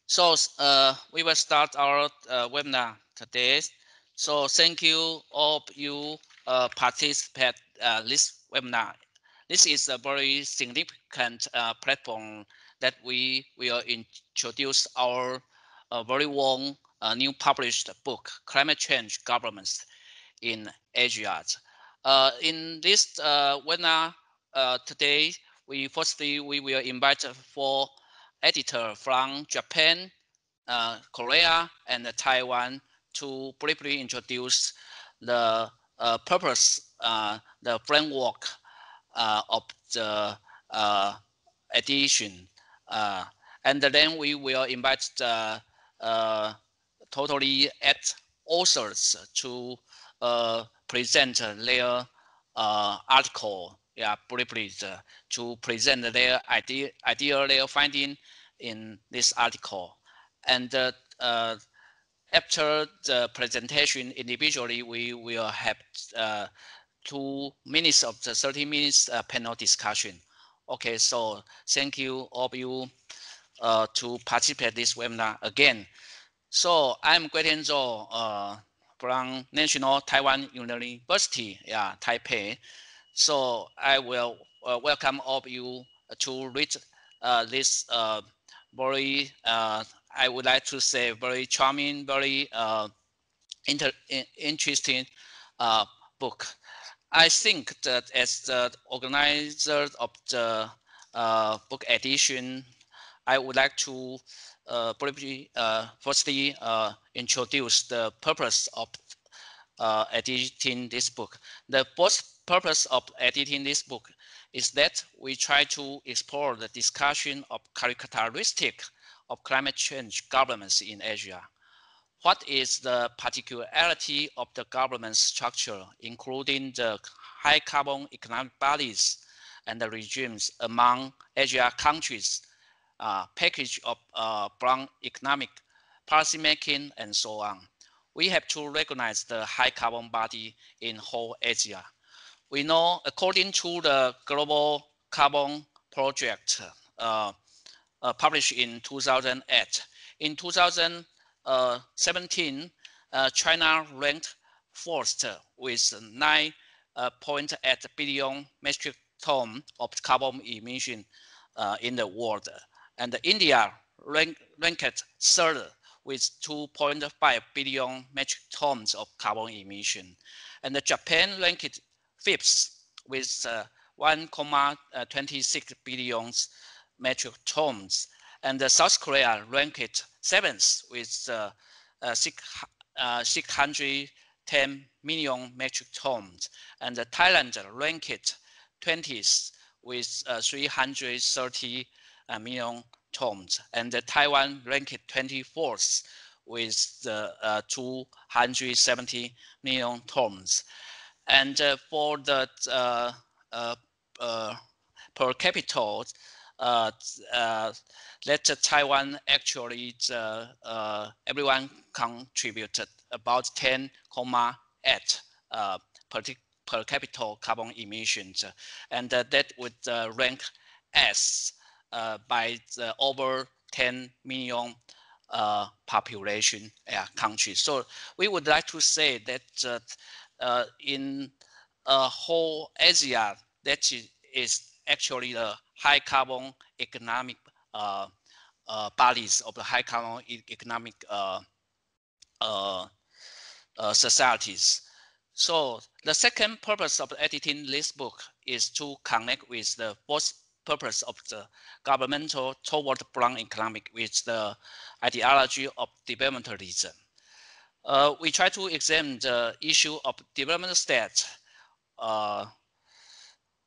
So we will start our webinar today. So thank you all of you participate this webinar. This is a very significant platform that we will introduce our very long new published book, Climate Change Governments in Asia. In this webinar today, we will invite 4 editors from Japan, Korea, and Taiwan to briefly introduce the purpose, the framework of the edition. And then we will invite the totally 8 authors to present their article, briefly to present their idea, their finding in this article. And after the presentation individually, we will have 2 minutes of the 30 minutes panel discussion. Okay, so thank you all of you to participate this webinar again. So I'm Kuei-Tien from National Taiwan University, Taipei. So I will welcome all of you to read this very, I would like to say, very charming, very interesting book. I think that as the organizer of the book edition, I would like to briefly, firstly, introduce the purpose of editing this book. The first purpose of editing this book is that we try to explore the discussion of characteristics of climate change governments in Asia. What is the particularity of the government structure, including the high carbon economic bodies and the regimes among Asia countries, package of brown economic policy making, and so on. We have to recognize the high carbon body in whole Asia. We know, according to the Global Carbon Project published in 2008, in 2017, China ranked first with 9.8 billion metric tons of carbon emission in the world. And India ranked third with 2.5 billion metric tons of carbon emission. And Japan ranked fifth with 1.26 billion metric tons. And South Korea ranked seventh with 610 million metric tons. And Thailand ranked 20th with 330 million tons, and Taiwan ranked 24th with 270 million tons. And for the per capita, that Taiwan actually everyone contributed about 10.8 per capita carbon emissions, and that would rank as by the over 10 million population countries. So we would like to say that in whole Asia, that is actually the high carbon economic bodies of the high carbon economic societies. So the second purpose of editing this book is to connect with the first purpose of the governmental toward brown economic with the ideology of developmentalism. We try to examine the issue of development state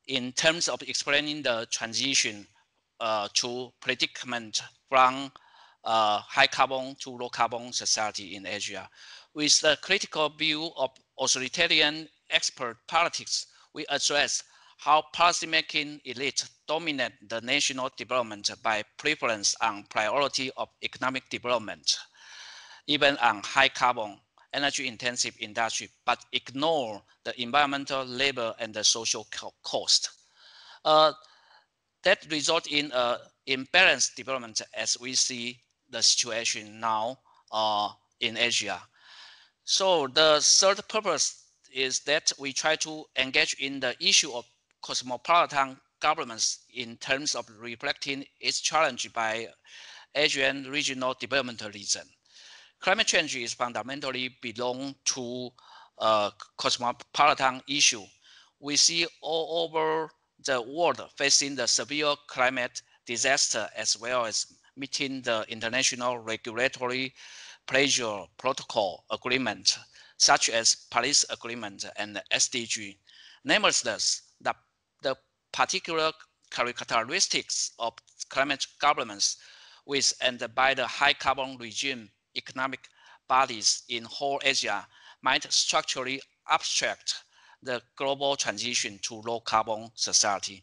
in terms of explaining the transition to predicament from high carbon to low carbon society in Asia. With the critical view of authoritarian expert politics, we address how policymaking elite dominate the national development by preference and priority of economic development, even on high carbon, energy intensive industry, but ignore the environmental, labor, and the social cost. That result in imbalanced development as we see the situation now in Asia. So the third purpose is that we try to engage in the issue of cosmopolitan governments in terms of reflecting its challenge by Asian regional developmentalism. Climate change is fundamentally belong to a cosmopolitan issue. We see all over the world facing the severe climate disaster as well as meeting the international regulatory pressure protocol agreement, such as Paris Agreement and SDG. Nevertheless, the particular characteristics of climate governments with and by the high carbon regime economic bodies in whole Asia might structurally obstruct the global transition to low carbon society.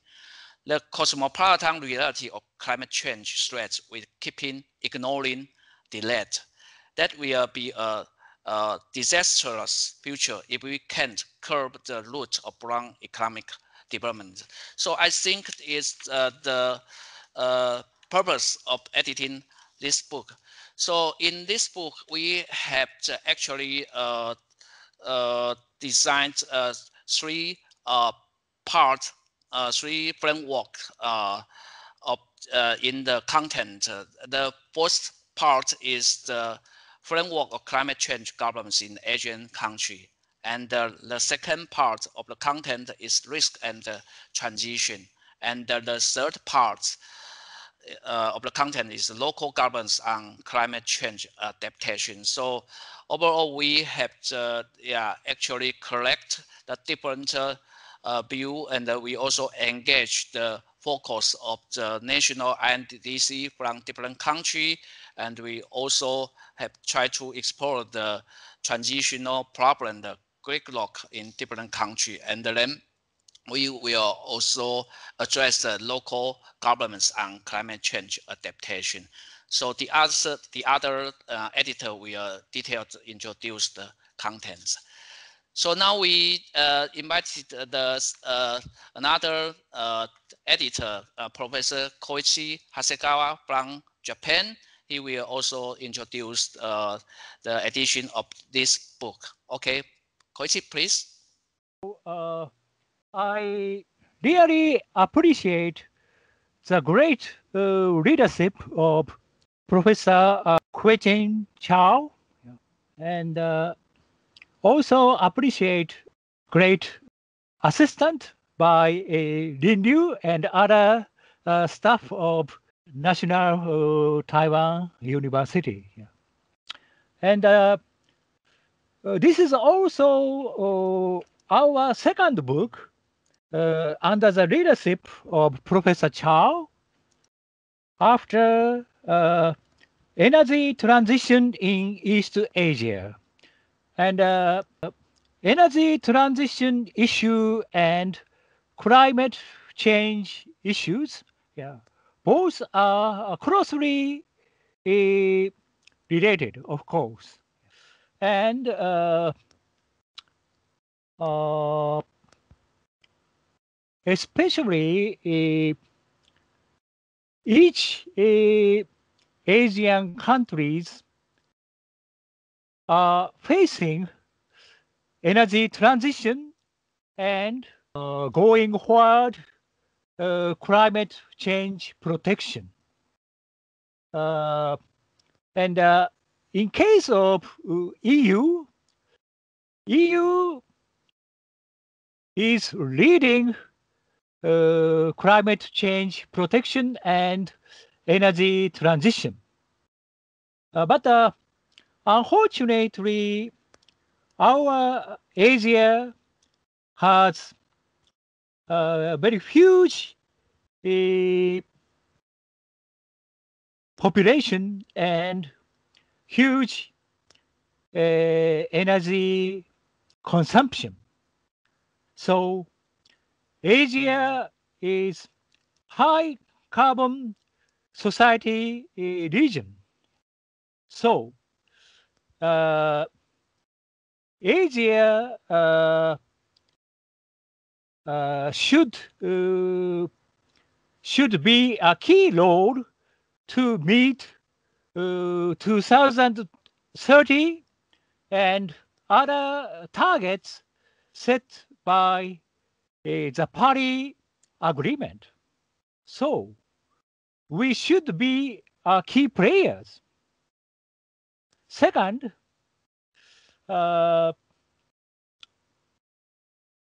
The cosmopolitan reality of climate change threats with keeping ignoring delayed. That will be a disastrous future if we can't curb the root of brown economic development. So I think it's the purpose of editing this book. So in this book, we have actually designed three parts, three framework of in the content. The first part is the framework of climate change governance in Asian country. And the second part of the content is risk and transition. And the third part of the content is local governance on climate change adaptation. So overall, we have actually collect the different view, and we also engage the focus of the national INDC from different countries, and we also have tried to explore the transitional problem, the gridlock in different countries, and then we will also address the local governments on climate change adaptation. So the other editor will detailed introduce the contents. So now we invited another editor, Professor Koichi Hasegawa from Japan. He will also introduce the edition of this book. Okay, Koichi, please. I really appreciate the great leadership of Professor Kuei-Tien Chao, and also appreciate great assistant by Lin Liu and other staff of National Taiwan University. And this is also our second book under the leadership of Professor Chao after energy transition in East Asia. And energy transition issue and climate change issues, both are closely related, of course. And especially each Asian countries are facing energy transition and going forward climate change protection. And in case of EU is leading climate change protection and energy transition. But unfortunately, our Asia has a very huge population and huge energy consumption. So Asia is high carbon society region. So Asia should be a key role to meet 2030 and other targets set by the party agreement. So we should be key players. Second,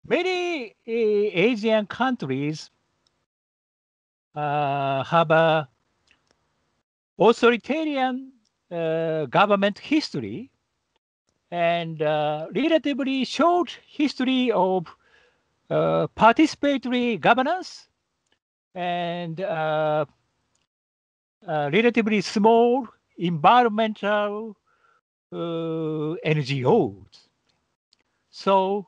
many Asian countries have a authoritarian government history and relatively short history of participatory governance and relatively small environmental NGOs. So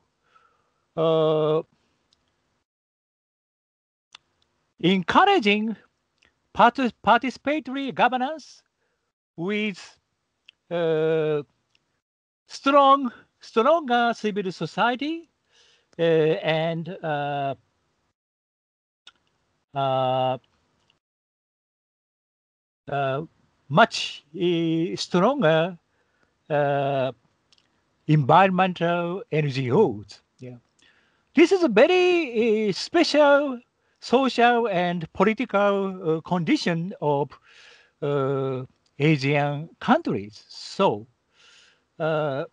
encouraging participatory governance with stronger civil society and much stronger environmental NGOs. Yeah. This is a very special social and political condition of Asian countries. So I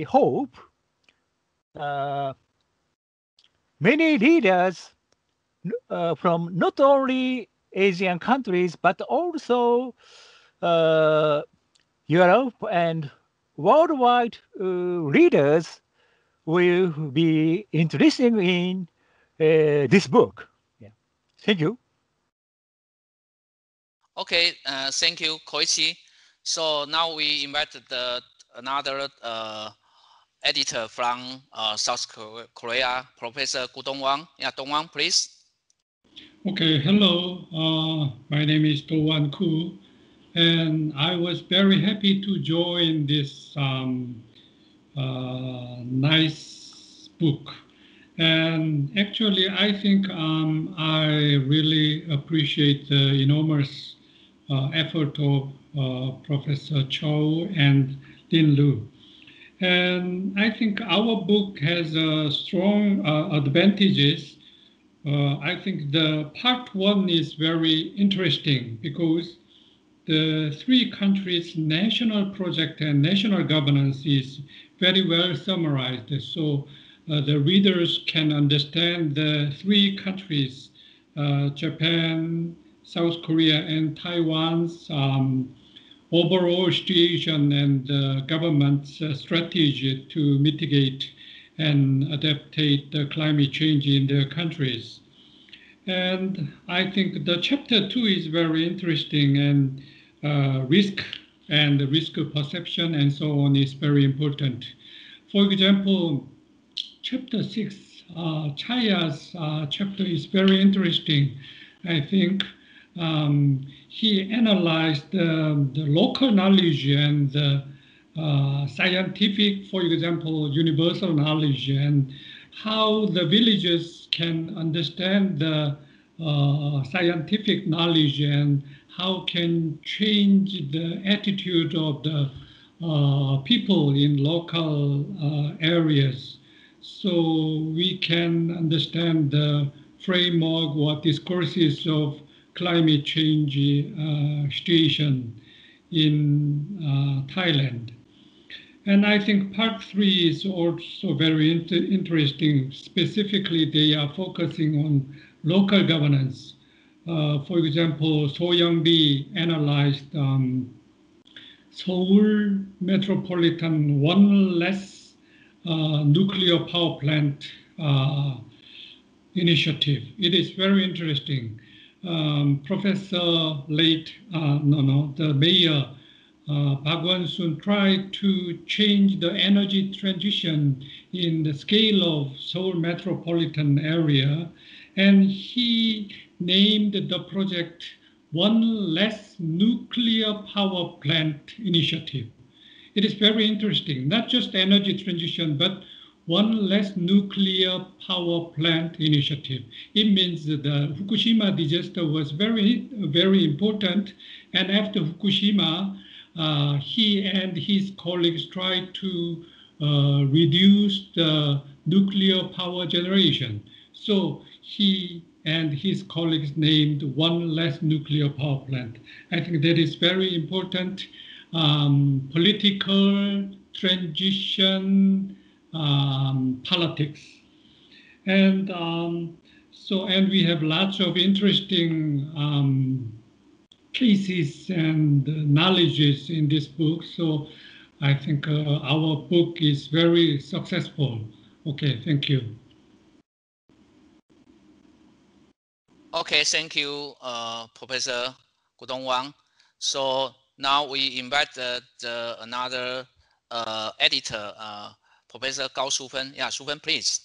hope many leaders from not only Asian countries but also Europe and worldwide readers will be interested in this book. Yeah. Thank you. Okay, thank you, Koichi. So now we invited another editor from South Korea, Professor Dong. Yeah, Dong, please. Okay, hello. My name is Dowan Ku, and I was very happy to join this nice book. And actually, I think I really appreciate the enormous effort of Professor Chou and Lin Lu. And I think our book has strong advantages. I think the part one is very interesting because the three countries' national project and national governance is very well summarized. So the readers can understand the three countries, Japan, South Korea, and Taiwan's overall situation and government's strategy to mitigate and adaptate the climate change in their countries. And I think the chapter 2 is very interesting, and risk and the risk perception and so on is very important. For example, chapter 6, Chaya's chapter is very interesting. I think he analyzed the local knowledge and the scientific, for example, universal knowledge, and how the villagers can understand the scientific knowledge and how can change the attitude of the people in local areas. So we can understand the framework or discourses of climate change situation in Thailand. And I think part 3 is also very interesting. Specifically, they are focusing on local governance. For example, So Young-bi analyzed Seoul metropolitan one less nuclear power plant initiative. It is very interesting. Professor the mayor, Park Won-soon tried to change the energy transition in the scale of Seoul metropolitan area, and he named the project One Less Nuclear Power Plant Initiative. It is very interesting, not just energy transition, but one less nuclear power plant initiative. It means that the Fukushima disaster was very, very important. And after Fukushima, he and his colleagues tried to reduce the nuclear power generation. So he and his colleagues named one less nuclear power plant. I think that is very important. Political transition, politics. And and we have lots of interesting cases and knowledges in this book. So I think our book is very successful. Okay, thank you. Okay, thank you, Professor Gudong Wang. So now we invite another editor, Professor Gao Shu-Fen. Yeah, Shu-Fen, please.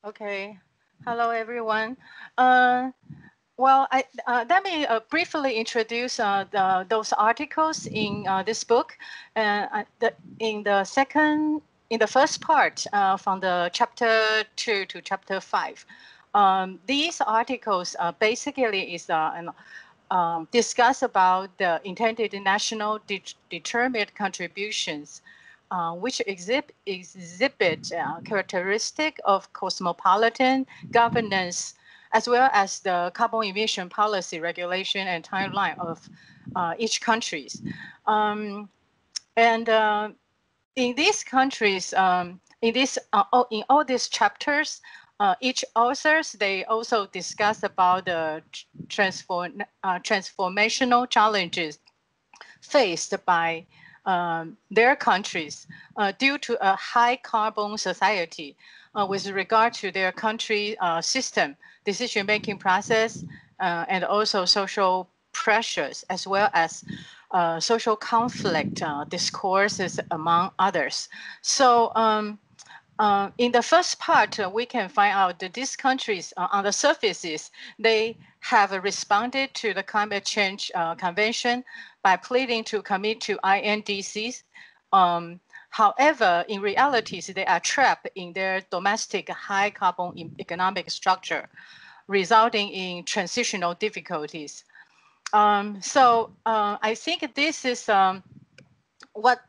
Okay. Hello, everyone. Well, let me briefly introduce those articles in this book. In the first part, from the chapter 2 to chapter 5, these articles basically is discuss about the intended national determined contributions, which exhibit characteristic of cosmopolitan governance, as well as the carbon emission policy regulation and timeline of each countries. In these countries, in all these chapters, each authors, they also discuss about the transformational challenges faced by their countries due to a high carbon society with regard to their country system, decision-making process, and also social pressures, as well as social conflict discourses, among others. So in the first part, we can find out that these countries, on the surfaces, they have responded to the climate change convention by pleading to commit to INDCs. However, in realities, they are trapped in their domestic high carbon economic structure, resulting in transitional difficulties. I think this is what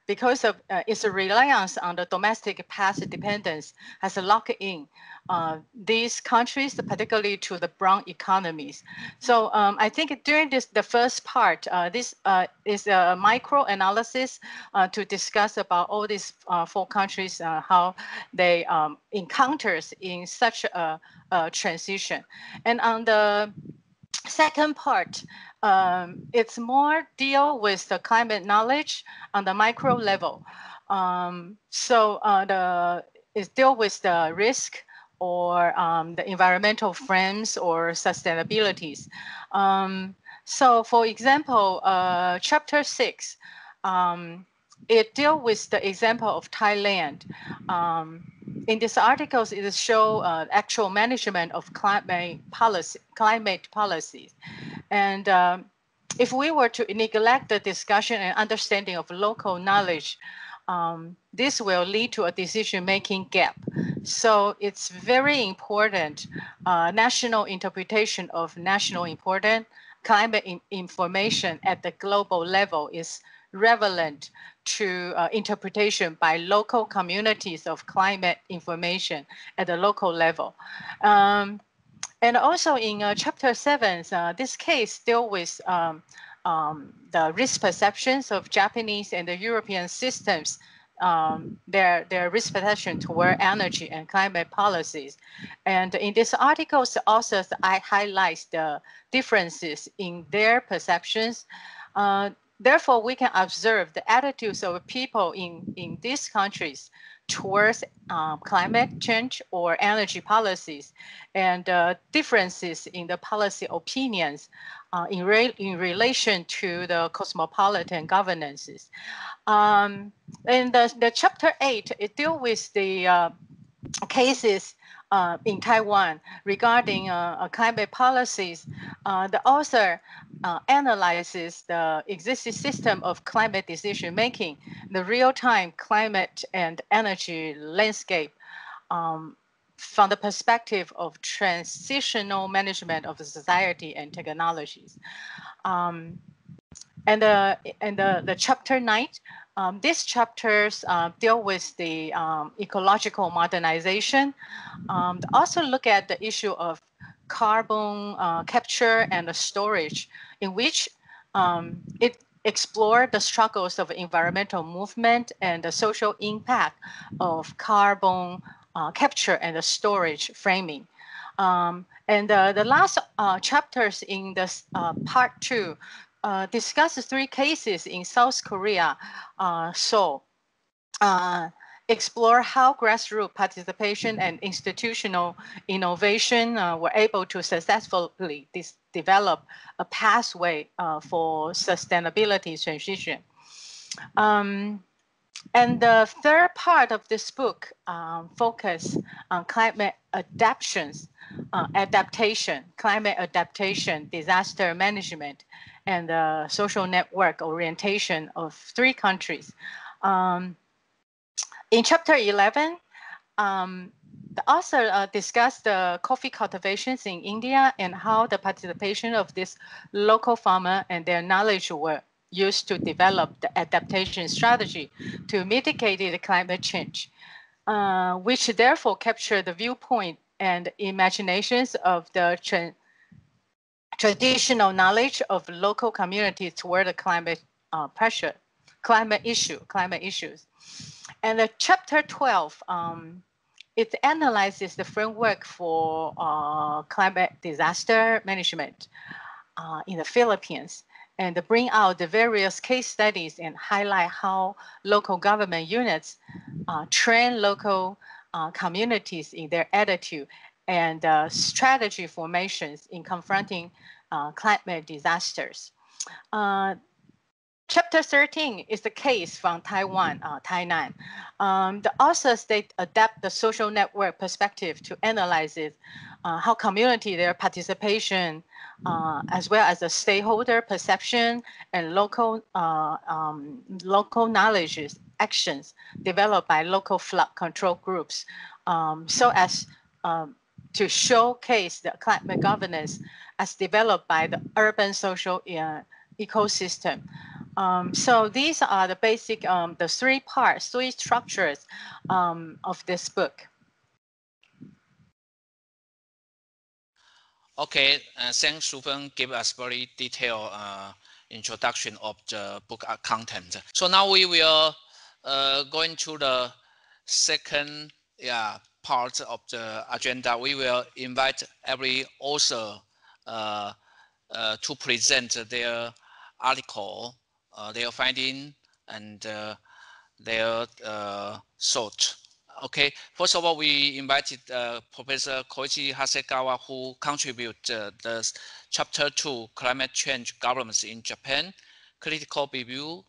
because of its reliance on the domestic past dependence has locked in these countries, particularly to the brown economies. So I think during the first part, this is a micro analysis to discuss about all these 4 countries, how they encounters in such a transition. And on the second part, it's more deal with the climate knowledge on the micro level. It's deal with the risk or the environmental frames or sustainabilities. So for example, chapter 6, it deals with the example of Thailand. In this article, it shows actual management of climate policies. And if we were to neglect the discussion and understanding of local knowledge, this will lead to a decision-making gap. So it's very important, national interpretation of national important climate information at the global level is relevant to interpretation by local communities of climate information at the local level. And also in chapter 7, this case deals with the risk perceptions of Japanese and the European systems, their risk perception toward energy and climate policies. And in this article, the authors highlight the differences in their perceptions. Therefore, we can observe the attitudes of people in these countries towards climate change or energy policies, and differences in the policy opinions in relation to the cosmopolitan governances. And the chapter 8, it deals with the cases in Taiwan regarding climate policies. The author analyzes the existing system of climate decision making, the real-time climate and energy landscape from the perspective of transitional management of the society and technologies. And the chapter 9, these chapters deal with the ecological modernization. Also look at the issue of carbon capture and storage, in which it explored the struggles of environmental movement and the social impact of carbon capture and the storage framing. And the last chapters in this part 2 discusses 3 cases in South Korea, Seoul, explore how grassroots participation and institutional innovation were able to successfully develop a pathway for sustainability transition. And the third part of this book focus on climate adaptation, climate adaptation, disaster management, and social network orientation of 3 countries. In chapter 11, the author discussed the coffee cultivations in India and how the participation of this local farmer and their knowledge were used to develop the adaptation strategy to mitigate the climate change, which therefore capture the viewpoint and imaginations of the traditional knowledge of local communities toward the climate climate issues. And the chapter 12, it analyzes the framework for climate disaster management in the Philippines, and bring out the various case studies and highlight how local government units train local communities in their attitude and strategy formations in confronting climate disasters. Chapter 13 is the case from Taiwan, Tainan. The authors, they adapt the social network perspective to analyze it, how community, their participation, as well as the stakeholder perception and local knowledge actions developed by local flood control groups, so as to showcase the climate governance as developed by the urban social ecosystem. So these are the basic, the 3 parts, 3 structures of this book. Okay, thanks, Shu-Fen, give us very detailed introduction of the book content. So now we will go into the second part of the agenda. We will invite every author to present their article, their finding, and their thought. Okay, first of all, we invited Professor Koichi Hasegawa, who contributed the Chapter 2, Climate Change Governance in Japan, Critical Review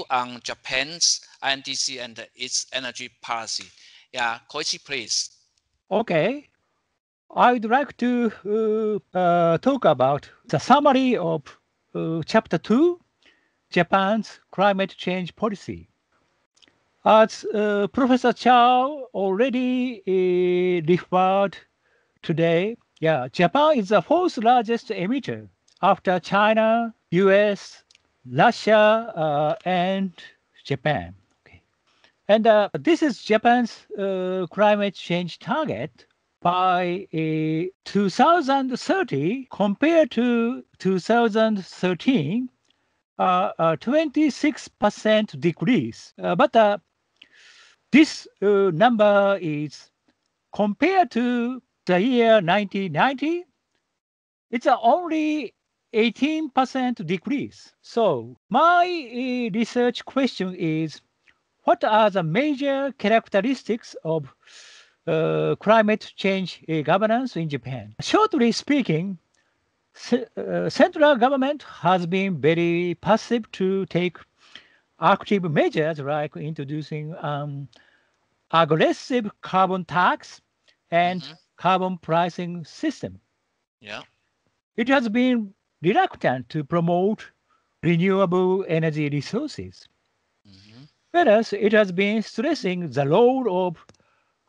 on Japan's INDC and its energy policy. Yeah, Koichi, please. Okay. I would like to talk about the summary of Chapter 2, Japan's Climate Change Policy. As Professor Chao already referred today, Japan is the 4th largest emitter after China, US, Russia, and Japan. Okay. And this is Japan's climate change target by 2030 compared to 2013, 26% decrease. But this number is compared to the year 1990, it's only 18% decrease. So my research question is, what are the major characteristics of climate change governance in Japan? Shortly speaking, central government has been very passive to take active measures like introducing aggressive carbon tax and carbon pricing system. Yeah. It has been reluctant to promote renewable energy resources, whereas it has been stressing the role of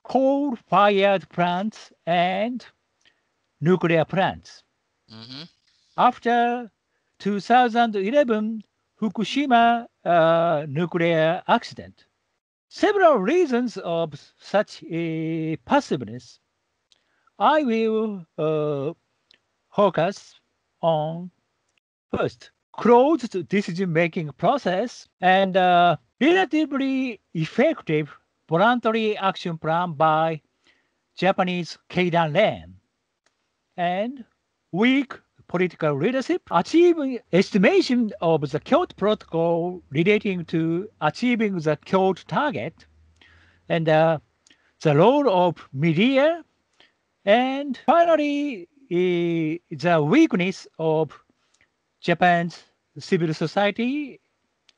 coal-fired plants and nuclear plants. After 2011 Fukushima nuclear accident, several reasons of such a passiveness I will focus on. First, closed decision-making process and relatively effective voluntary action plan by Japanese Keidan Ren, and weak political leadership, achieving estimation of the Kyoto Protocol relating to achieving the Kyoto target, and the role of media, and finally, the weakness of Japan's civil society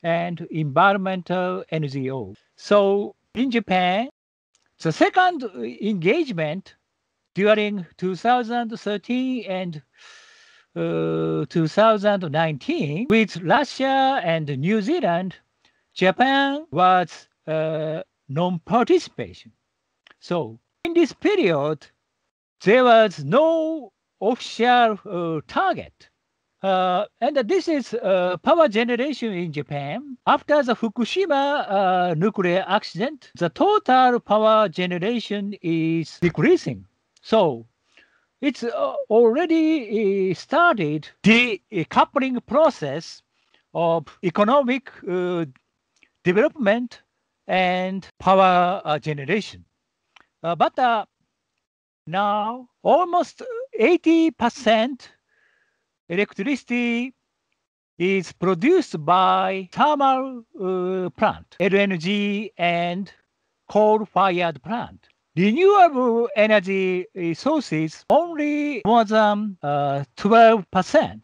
and environmental NGO. So in Japan, the second engagement during 2013 and 2019 with Russia and New Zealand, Japan was non-participation. So in this period, there was no official target. And this is power generation in Japan. After the Fukushima nuclear accident, the total power generation is decreasing. So it's already started the decoupling process of economic development and power generation. But now almost 80% electricity is produced by thermal plant, LNG and coal-fired plant. Renewable energy sources only more than 12%.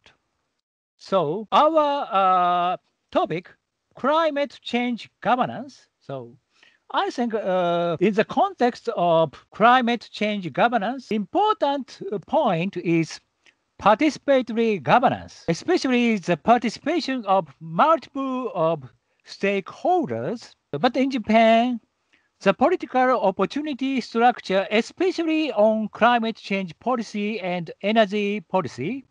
So our topic, climate change governance. So I think in the context of climate change governance, important point is participatory governance, especially the participation of multiple of stakeholders. But in Japan, the political opportunity structure, especially on climate change policy and energy policy,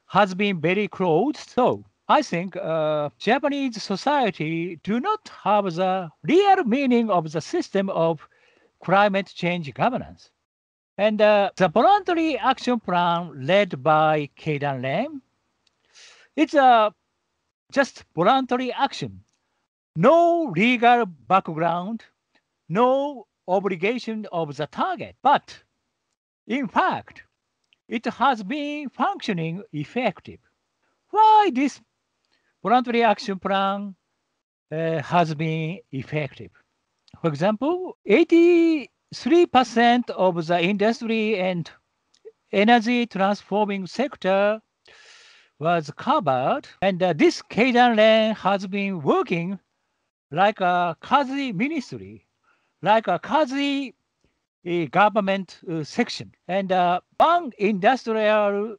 has been very closed. So I think Japanese society do not have the real meaning of the system of climate change governance. And the voluntary action plan led by Keidan Ren, it's just voluntary action. No legal background, no obligation of the target. But in fact, it has been functioning effective. Why this voluntary action plan has been effective? For example, 83% of the industry and energy transforming sector was covered, and this Keidan Ren has been working like a quasi ministry, like a quasi government section, and one industrial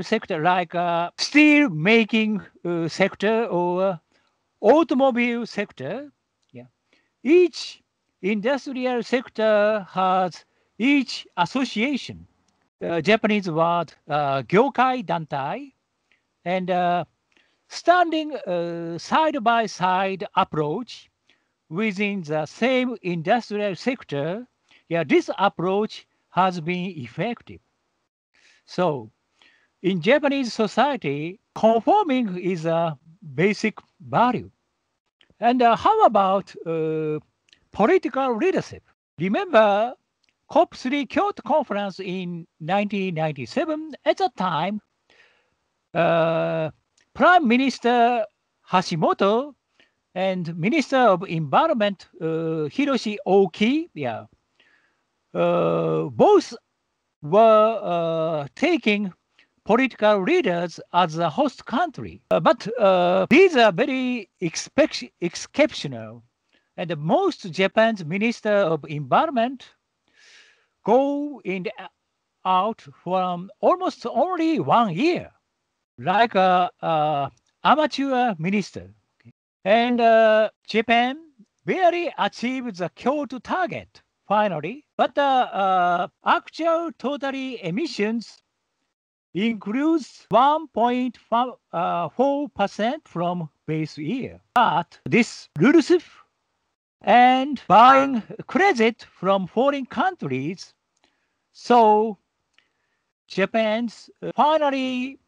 sector like steel making sector or automobile sector. Yeah, each industrial sector has each association. Japanese word gyokai dantai, and standing side by side approach within the same industrial sector. Yeah, this approach has been effective. So in Japanese society, conforming is a basic value. And how about political leadership? Remember COP3 Kyoto Conference in 1997? At that time, Prime Minister Hashimoto and Minister of Environment Hiroshi Oki, yeah, both were taking political leaders as a host country. But these are very exceptional. And most Japan's Minister of Environment go in the, out from almost only 1 year, like a amateur minister. Okay. And Japan barely achieved the Kyoto target finally, but the actual total emissions includes 1.4% from base year. But this elusive and buying credit from foreign countries, so Japan's finally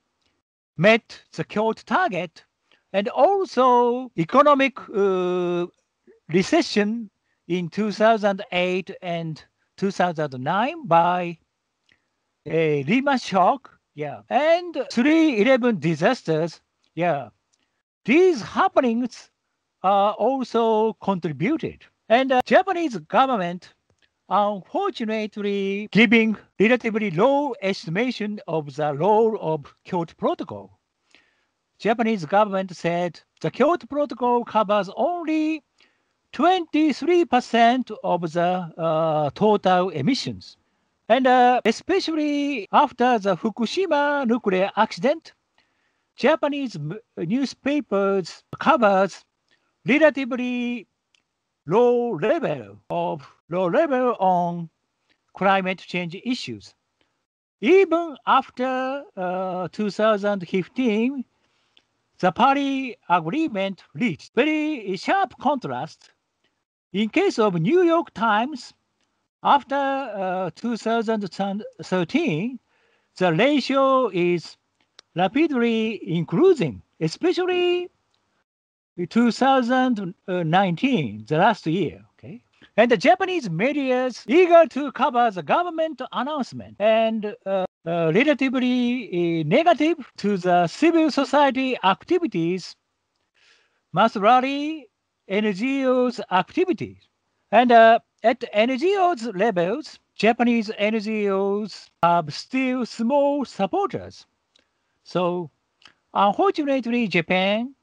met the Kyoto target, and also economic recession in 2008 and 2009 by a Lehman shock, yeah, and 3/11 disasters, yeah. These happenings are also contributed, and Japanese government unfortunately giving relatively low estimation of the role of Kyoto Protocol. Japanese government said the Kyoto Protocol covers only 23% of the total emissions. And especially after the Fukushima nuclear accident, Japanese newspapers covers relatively low level on climate change issues. Even after 2015, the Paris Agreement reached very sharp contrast. In case of New York Times, after 2013, the ratio is rapidly increasing, especially 2019, the last year. Okay, and the Japanese media is eager to cover the government announcement and relatively negative to the civil society activities, must rally NGOs activities. And at NGOs levels, Japanese NGOs have still small supporters. So unfortunately, Japan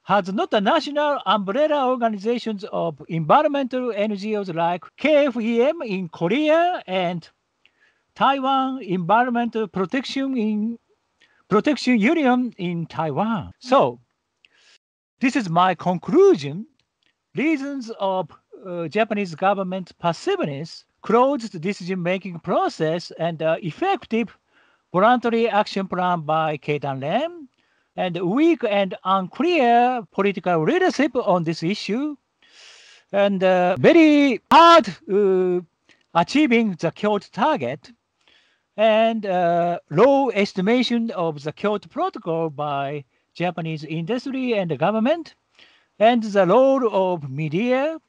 has not a national umbrella organizations of environmental NGOs like KFEM in Korea and Taiwan Environmental Protection Union in Taiwan. So this is my conclusion. Reasons of Japanese government passiveness, closed decision-making process, and effective voluntary action plan by Keitan-ren, and weak and unclear political leadership on this issue, and very hard achieving the Kyoto target, and low estimation of the Kyoto Protocol by Japanese industry and the government, and the role of media,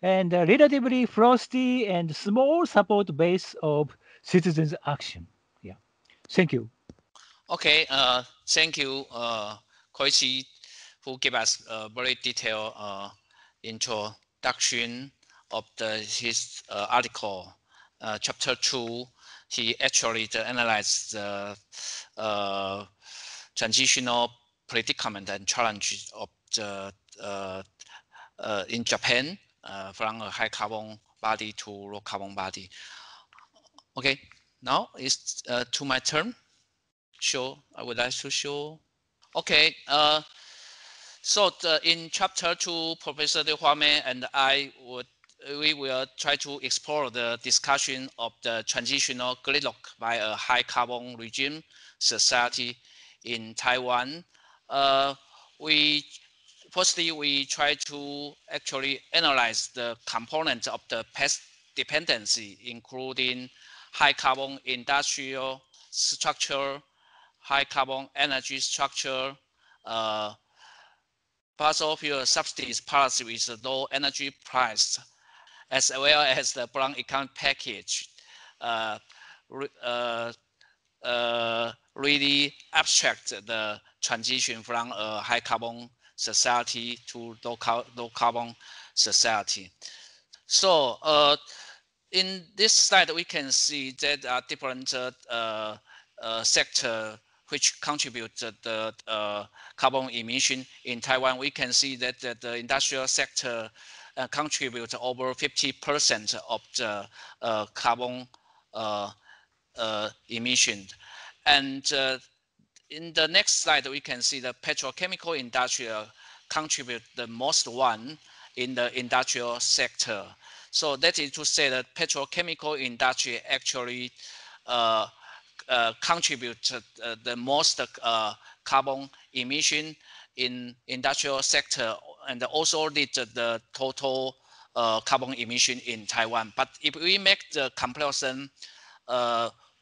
and relatively frosty and small support base of citizens' action. Yeah, thank you. Okay, thank you, Koichi, who gave us a very detailed introduction of his article, chapter 2. He actually analyzed the transitional predicament and challenges of the in Japan from a high carbon body to low carbon body. Okay, now it's to my turn. Show, I would like to show. Okay, so in chapter 2, Professor De Huame and we will try to explore the discussion of the transitional gridlock by a high carbon regime society in Taiwan. Firstly, we try to actually analyze the components of the past dependency, including high carbon industrial structure, high carbon energy structure, fossil fuel subsidies policy with a low energy price, as well as the brown economic package, really abstract the transition from a high carbon society to low carbon society. So in this slide, we can see that there are different sectors which contribute to the carbon emission in Taiwan. We can see that the industrial sector contribute over 50% of the carbon emission. And in the next slide, we can see the petrochemical industry contribute the most one in the industrial sector. So that is to say that petrochemical industry actually contribute the most carbon emission in industrial sector, and also lead the total carbon emission in Taiwan. But if we make the comparison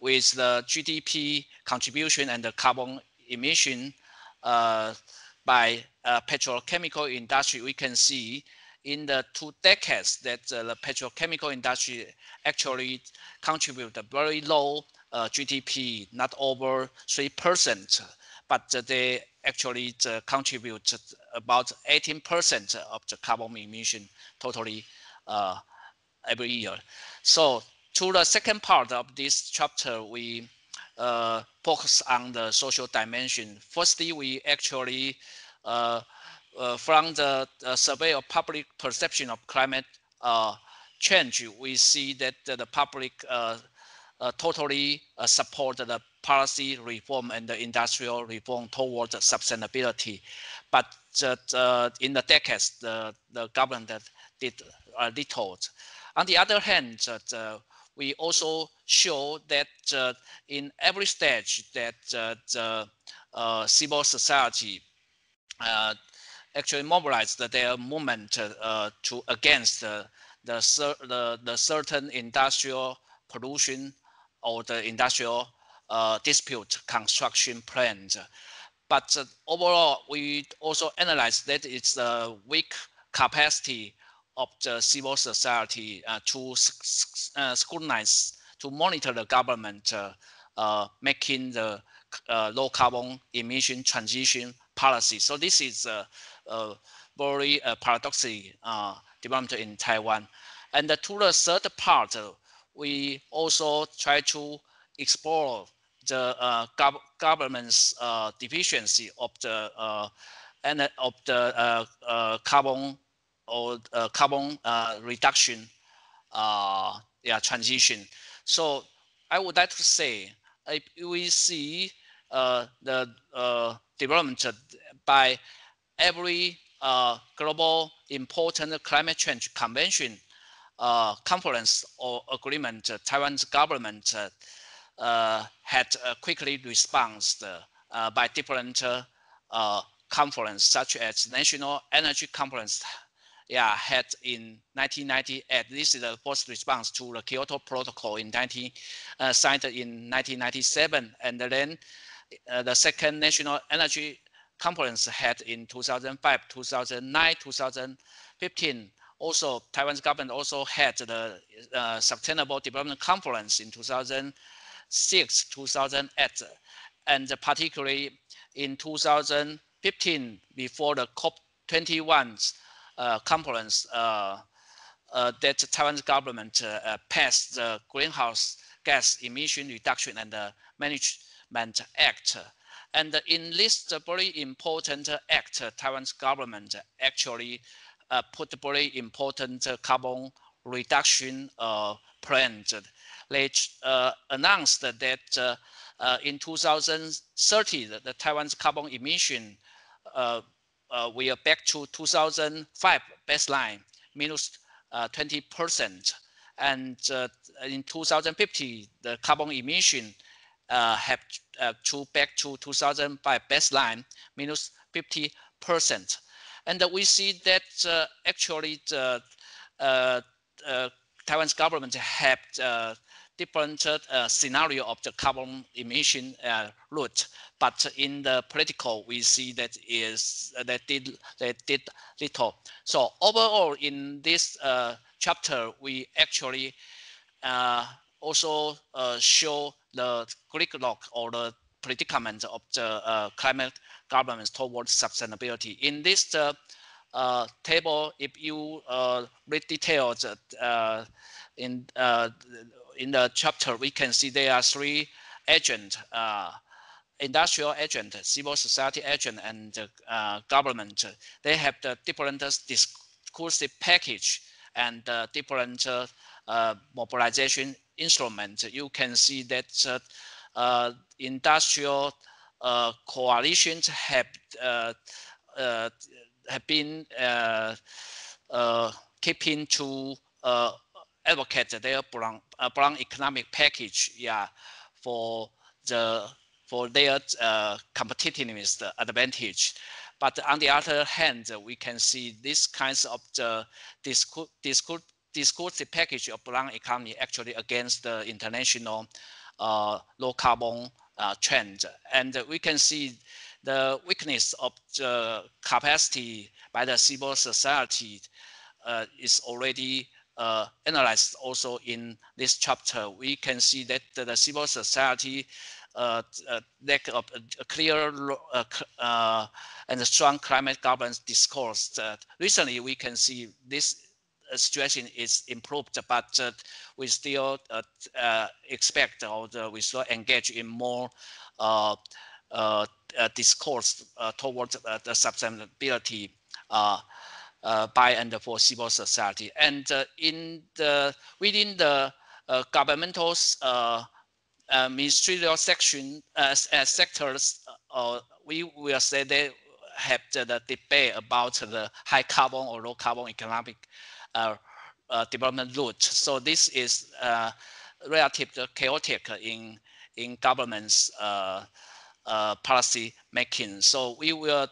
with the GDP contribution and the carbon emission by petrochemical industry, we can see in the 2 decades that the petrochemical industry actually contribute a very low GDP, not over 3%, but they actually contribute about 18% of the carbon emission totally every year. So to the second part of this chapter, we focus on the social dimension. Firstly, we actually from the survey of public perception of climate change, we see that the public totally support the policy reform and the industrial reform towards sustainability. But in the decades, the government did little. On the other hand, we also show that in every stage that the civil society actually mobilized their movement to against the certain industrial pollution or the industrial dispute construction plans. But overall, we also analyze that it's a weak capacity of the civil society to scrutinize, to monitor the government making the low carbon emission transition policy. So this is a very paradoxical development in Taiwan. And to the third part, we also try to explore the government's deficiency of the carbon or carbon reduction transition. So I would like to say, if we see the development by every global important climate change convention, conference or agreement, Taiwan's government had quickly responded by different conference, such as National Energy Conference had in 1998. This is the first response to the Kyoto Protocol signed in 1997. And then the second National Energy Conference had in 2005, 2009, 2015. Also, Taiwan's government also had the Sustainable Development Conference in 2006, 2008, and particularly in 2015, before the COP21 conference, that Taiwan's government passed the Greenhouse Gas Emission Reduction and Management Act. And in this very important act, Taiwan's government actually put very important carbon reduction plan. They announced that in 2030, the Taiwan's carbon emission we are back to 2005 baseline, minus 20%. And in 2050, the carbon emission have to back to 2005 baseline, minus 50%. And we see that actually the Taiwan's government have different scenario of the carbon emission route, but in the political we see that they did little. So overall, in this chapter, we actually also show the gridlock or the predicament of the climate governments towards sustainability. In this table, if you read details in the chapter, we can see there are 3 agents: industrial agent, civil society agent, and government. They have the different discursive package and different mobilization instruments, you can see that industrial coalitions have been keeping to advocate their brown economic package, for their competitiveness advantage. But on the other hand, we can see this kinds of the discursive package of brown economy actually against the international low carbon trend. And we can see the weakness of the capacity by the civil society is already analyzed also in this chapter. We can see that the civil society lack of a clear and a strong climate governance discourse. Recently, we can see this situation is improved, but we still expect, or we still engage in more discourse towards the sustainability by and for civil society. And within the governmental ministerial section sectors, we will say they have the debate about the high carbon or low carbon economic development route. So this is relatively chaotic in government's policy making. So we will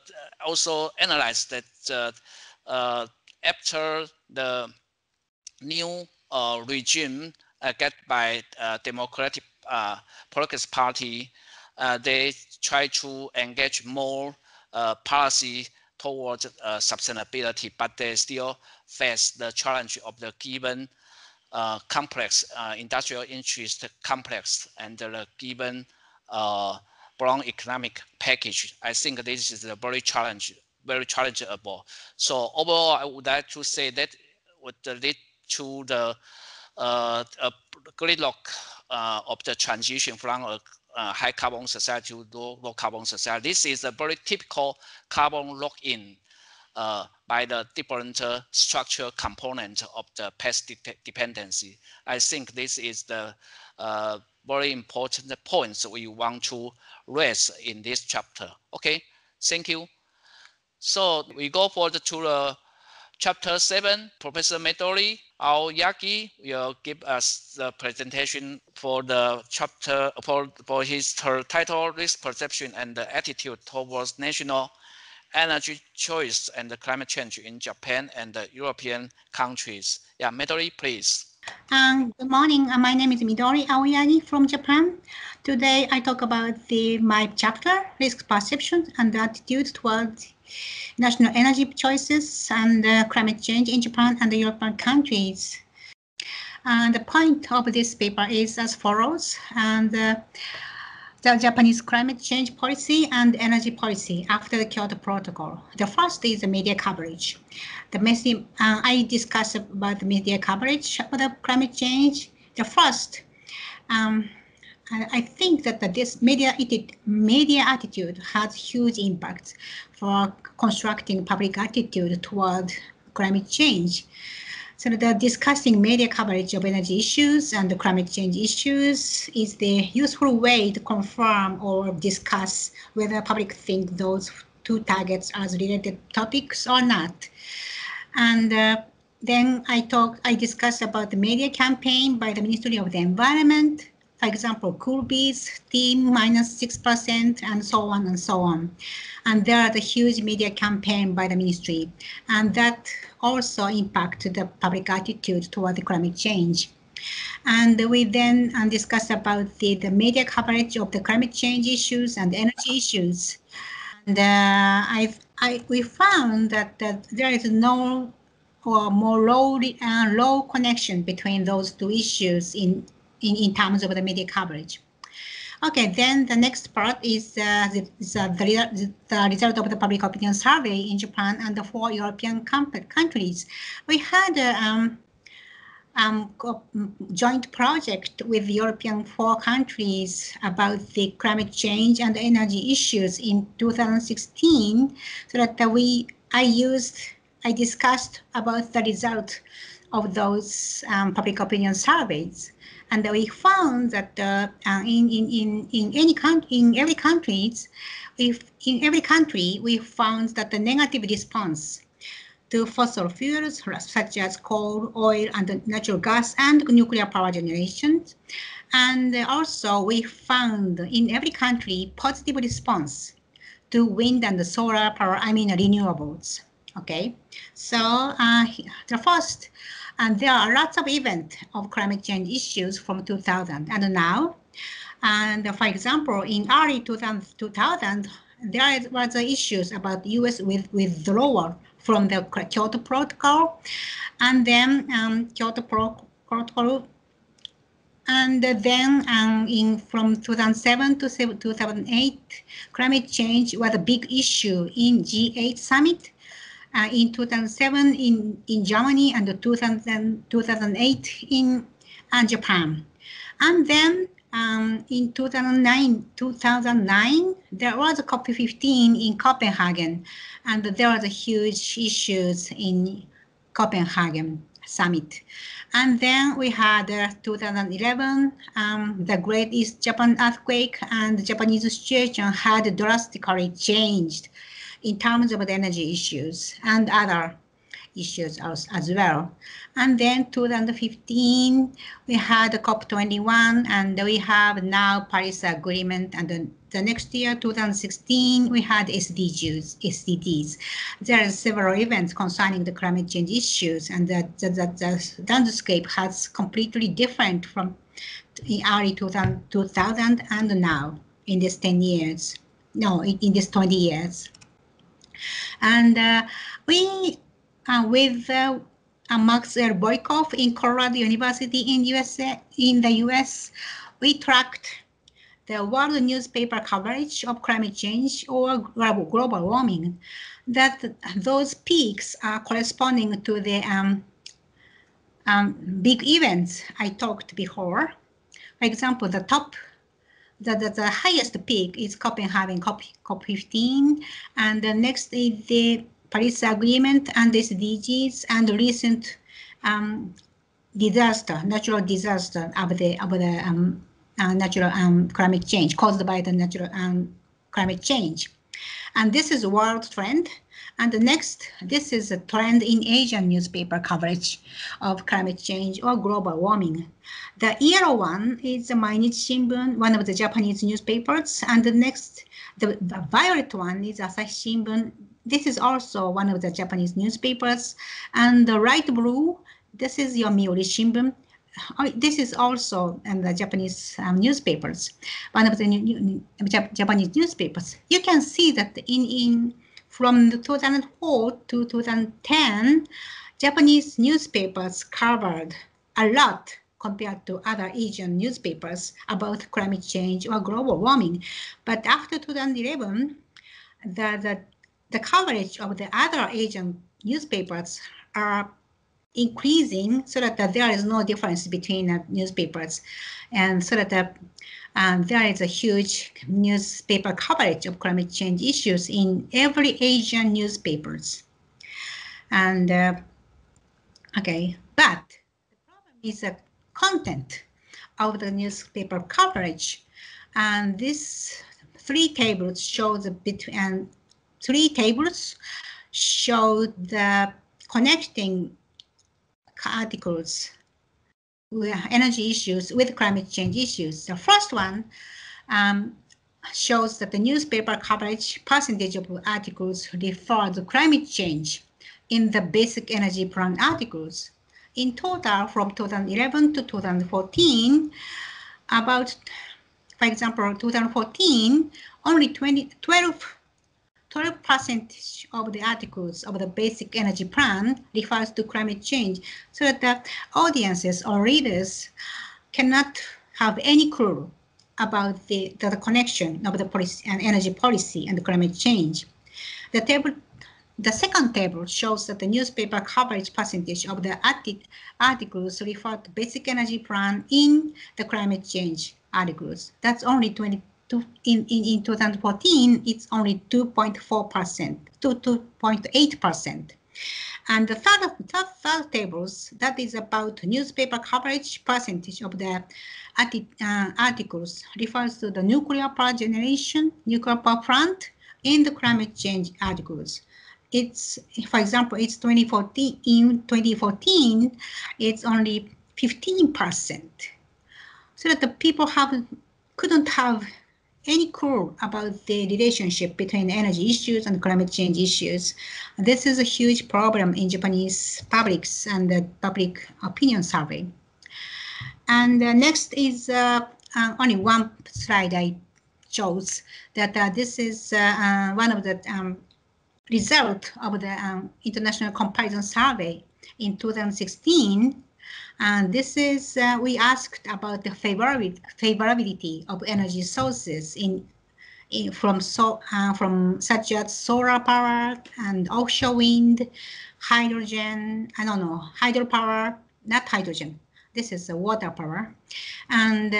also analyze that after the new regime get by Democratic Progress Party, they try to engage more policy towards sustainability, but they still face the challenge of the given complex industrial interest complex and the given brown economic package. I think this is a very challengeable. So overall, I would like to say that would lead to the gridlock of the transition from a high carbon society to low carbon society. This is a very typical carbon lock-in by the different structural components of the past dependency. I think this is the very important points we want to raise in this chapter. Okay, thank you. So we go forward to the chapter 7. Professor Midori Aoyagi will give us the presentation for the chapter for her title, Risk Perception and the Attitude Towards National Energy Choice and the Climate Change in Japan and the European countries. Yeah, Midori, please. Good morning. My name is Midori Aoyagi from Japan. Today I talk about my chapter, Risk Perception and the Attitude Towards National Energy Choices and Climate Change in Japan and the European countries. And the point of this paper is as follows. And the Japanese climate change policy and energy policy after the Kyoto Protocol. The first is the media coverage. I discuss about the media coverage of the climate change. The first, I think that this media attitude has huge impact for constructing public attitude toward climate change. So the discussing media coverage of energy issues and the climate change issues is the useful way to confirm or discuss whether public think those two targets are related topics or not. And then I discuss about the media campaign by the Ministry of the Environment. For example, Coolbees, team -6%, and so on and so on. And there are the huge media campaign by the ministry. And that also impact the public attitude toward the climate change. And we then discuss about the media coverage of the climate change issues and energy issues. And we found that there is no or more low connection between those two issues in terms of the media coverage. Okay, then the next part is the result of the public opinion survey in Japan and the 4 European countries. We had a joint project with European 4 countries about the climate change and energy issues in 2016, so that I used I discussed about the result of those public opinion surveys, and we found that in every country, we found that the negative response to fossil fuels such as coal, oil, and natural gas and nuclear power generation. And also we found in every country positive response to wind and solar power, I mean renewables. Okay, so the first, and there are lots of events of climate change issues from 2000 and now. And for example, in early 2000 there was issues about U.S. withdrawal from the Kyoto Protocol, and then Kyoto Protocol, and then from 2007 to 2008, climate change was a big issue in G8 summit. In 2007 in Germany and 2008 in Japan. And then in 2009, there was a COP15 in Copenhagen, and there was a huge issues in Copenhagen summit. And then we had 2011, the Great East Japan earthquake, and the Japanese situation had drastically changed in terms of the energy issues and other issues as well. And then 2015, we had COP21, and we have now Paris Agreement, and then the next year, 2016, we had SDGs. There are several events concerning the climate change issues, and the landscape has completely different from in early 2000 and now in this 10 years. No, in this 20 years. And we, with Max L. Boykoff in Colorado University in the US, we tracked the world newspaper coverage of climate change or global warming. That those peaks are corresponding to the big events I talked before. For example, the highest peak is Copenhagen COP15, and the next is the Paris Agreement and the SDGs and the recent natural disaster of the natural climate change caused by the natural climate change. And this is a world trend. And the next, this is a trend in Asian newspaper coverage of climate change or global warming. The yellow one is the Mainichi Shimbun, one of the Japanese newspapers. And the next, the violet one is Asahi Shimbun. This is also one of the Japanese newspapers. And the light blue, this is Yomiuri Shimbun. This is also the Japanese newspapers, one of the Japanese newspapers. You can see that from 2004 to 2010, Japanese newspapers covered a lot compared to other Asian newspapers about climate change or global warming. But after 2011, the coverage of the other Asian newspapers are increasing so that there is no difference between newspapers, and so that there is a huge newspaper coverage of climate change issues in every Asian newspapers. And okay, but the problem is the content of the newspaper coverage, and these three tables show the connecting articles with energy issues with climate change issues. The first one shows that the newspaper coverage percentage of articles refer to climate change in the basic energy plan articles. In total, from 2011 to 2014, about, for example, 2014, only 12% of the articles of the basic energy plan refers to climate change, so that the audiences or readers cannot have any clue about the connection of the policy and energy policy and climate change. The second table shows that the newspaper coverage percentage of the articles refer to basic energy plan in the climate change articles. That's only 22. In 2014, it's only 2.4% to 2.8%. And the third tables, that is about newspaper coverage percentage of the articles, refers to the nuclear power generation, nuclear power plant, and the climate change articles. It's, for example, it's 2014. In 2014, it's only 15%. So that the people couldn't have any clue about the relationship between energy issues and climate change issues. This is a huge problem in Japanese publics and the public opinion survey. And next is only one slide I chose, that this is one of the result of the international comparison survey in 2016. And this is, we asked about the favorability of energy sources from such as solar power and offshore wind, hydrogen, hydropower, not hydrogen. This is water power, and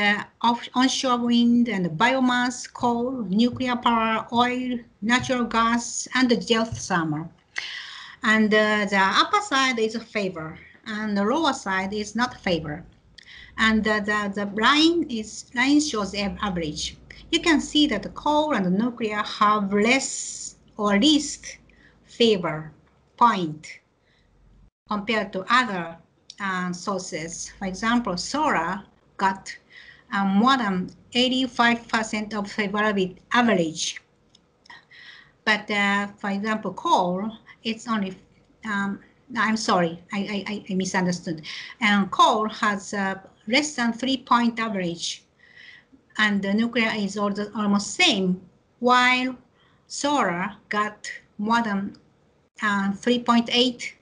onshore wind and biomass, coal, nuclear power, oil, natural gas, and geothermal. And the upper side is a favor, and the lower side is not favor. And the line shows average. You can see that the coal and the nuclear have less or least favor point compared to other sources. For example, solar got more than 85% of favorability average. But for example, coal, it's only, I'm sorry, I misunderstood. And coal has less than 3-point average, and the nuclear is almost same, while solar got more than 3.8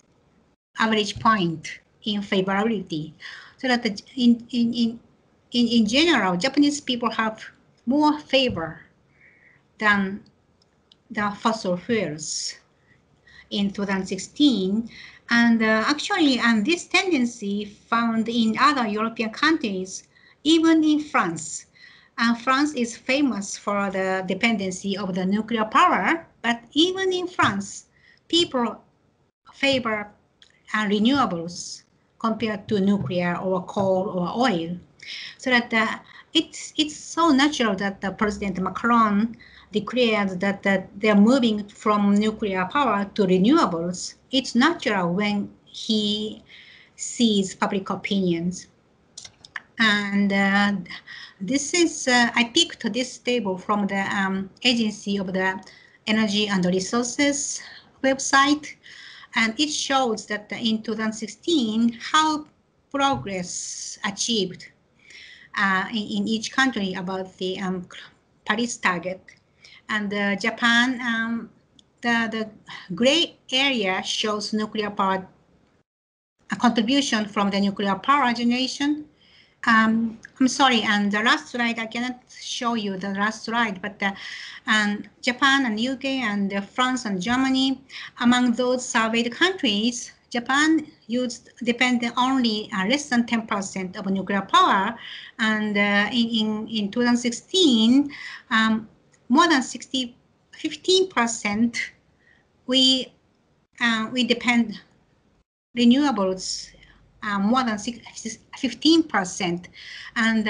average point in favorability. So that in general, Japanese people have more favor than the fossil fuels in 2016. And actually, this tendency found in other European countries, even in France. France is famous for the dependency of the nuclear power, but even in France, people favor renewables compared to nuclear or coal or oil. So that it's so natural that President Macron declared that they're moving from nuclear power to renewables. It's natural when he sees public opinions. And this is, I picked this table from the Agency of the Energy and Resources website, and it shows that in 2016, how progress achieved in each country about the Paris target. And Japan, the gray area shows nuclear power, a contribution from the nuclear power generation. I'm sorry, and the last slide, I cannot show you the last slide, but Japan and UK and France and Germany, among those surveyed countries, Japan depended only less than 10% of nuclear power, and in 2016, more than 15% we depend renewables. More than 15%, and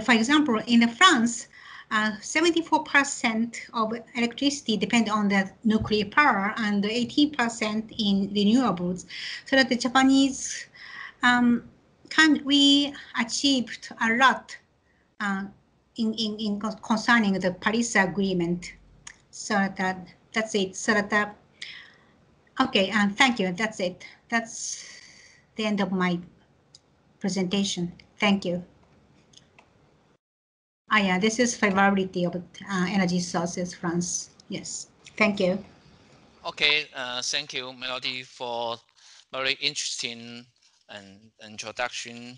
for example, in France, 74% of electricity depend on the nuclear power, and 18% in renewables. So that the Japanese we achieved a lot in concerning the Paris Agreement. So that's it. So that okay, thank you. That's it. That's the end of my presentation. Thank you. Yeah, this is favorability of energy sources, France. Yes, thank you. Okay, thank you, Melody, for very interesting introduction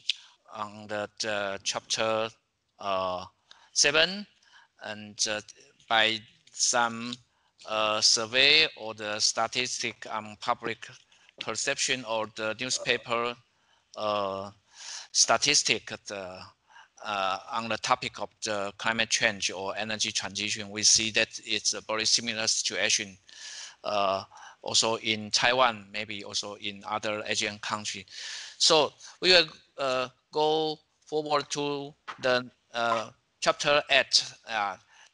on the chapter 7, and by some survey or the statistic on public perception or the newspaper statistic on the topic of the climate change or energy transition, we see that it's a very similar situation also in Taiwan, maybe also in other Asian countries. So we will go forward to the chapter 8.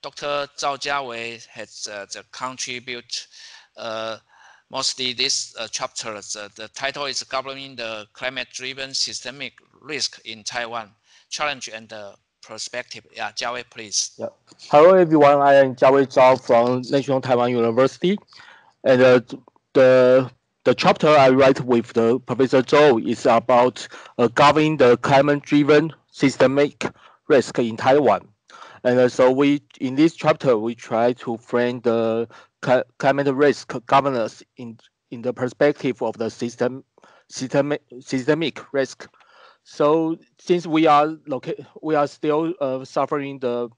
Dr. Zhao Jiawei has contribute mostly this chapter. The title is Governing the Climate-Driven Systemic Risk in Taiwan, Challenge and Perspective. Yeah, Jiawei, please. Yeah. Hello, everyone. I am Chia-Wei Chao from National Taiwan University, and the chapter I write with the Professor Zhou is about governing the climate-driven systemic risk in Taiwan. And so in this chapter we try to frame the climate risk governance in the perspective of the systemic risk. So since we are still suffering the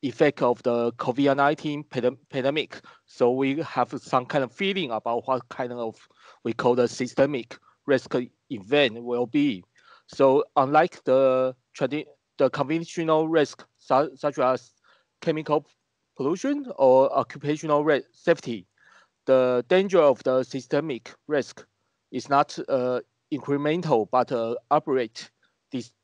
effect of the COVID-19 pandemic, so we have some kind of feeling about what kind of we call the systemic risk event will be. So unlike the conventional risk such as chemical pollution or occupational safety, the danger of the systemic risk is not incremental but outright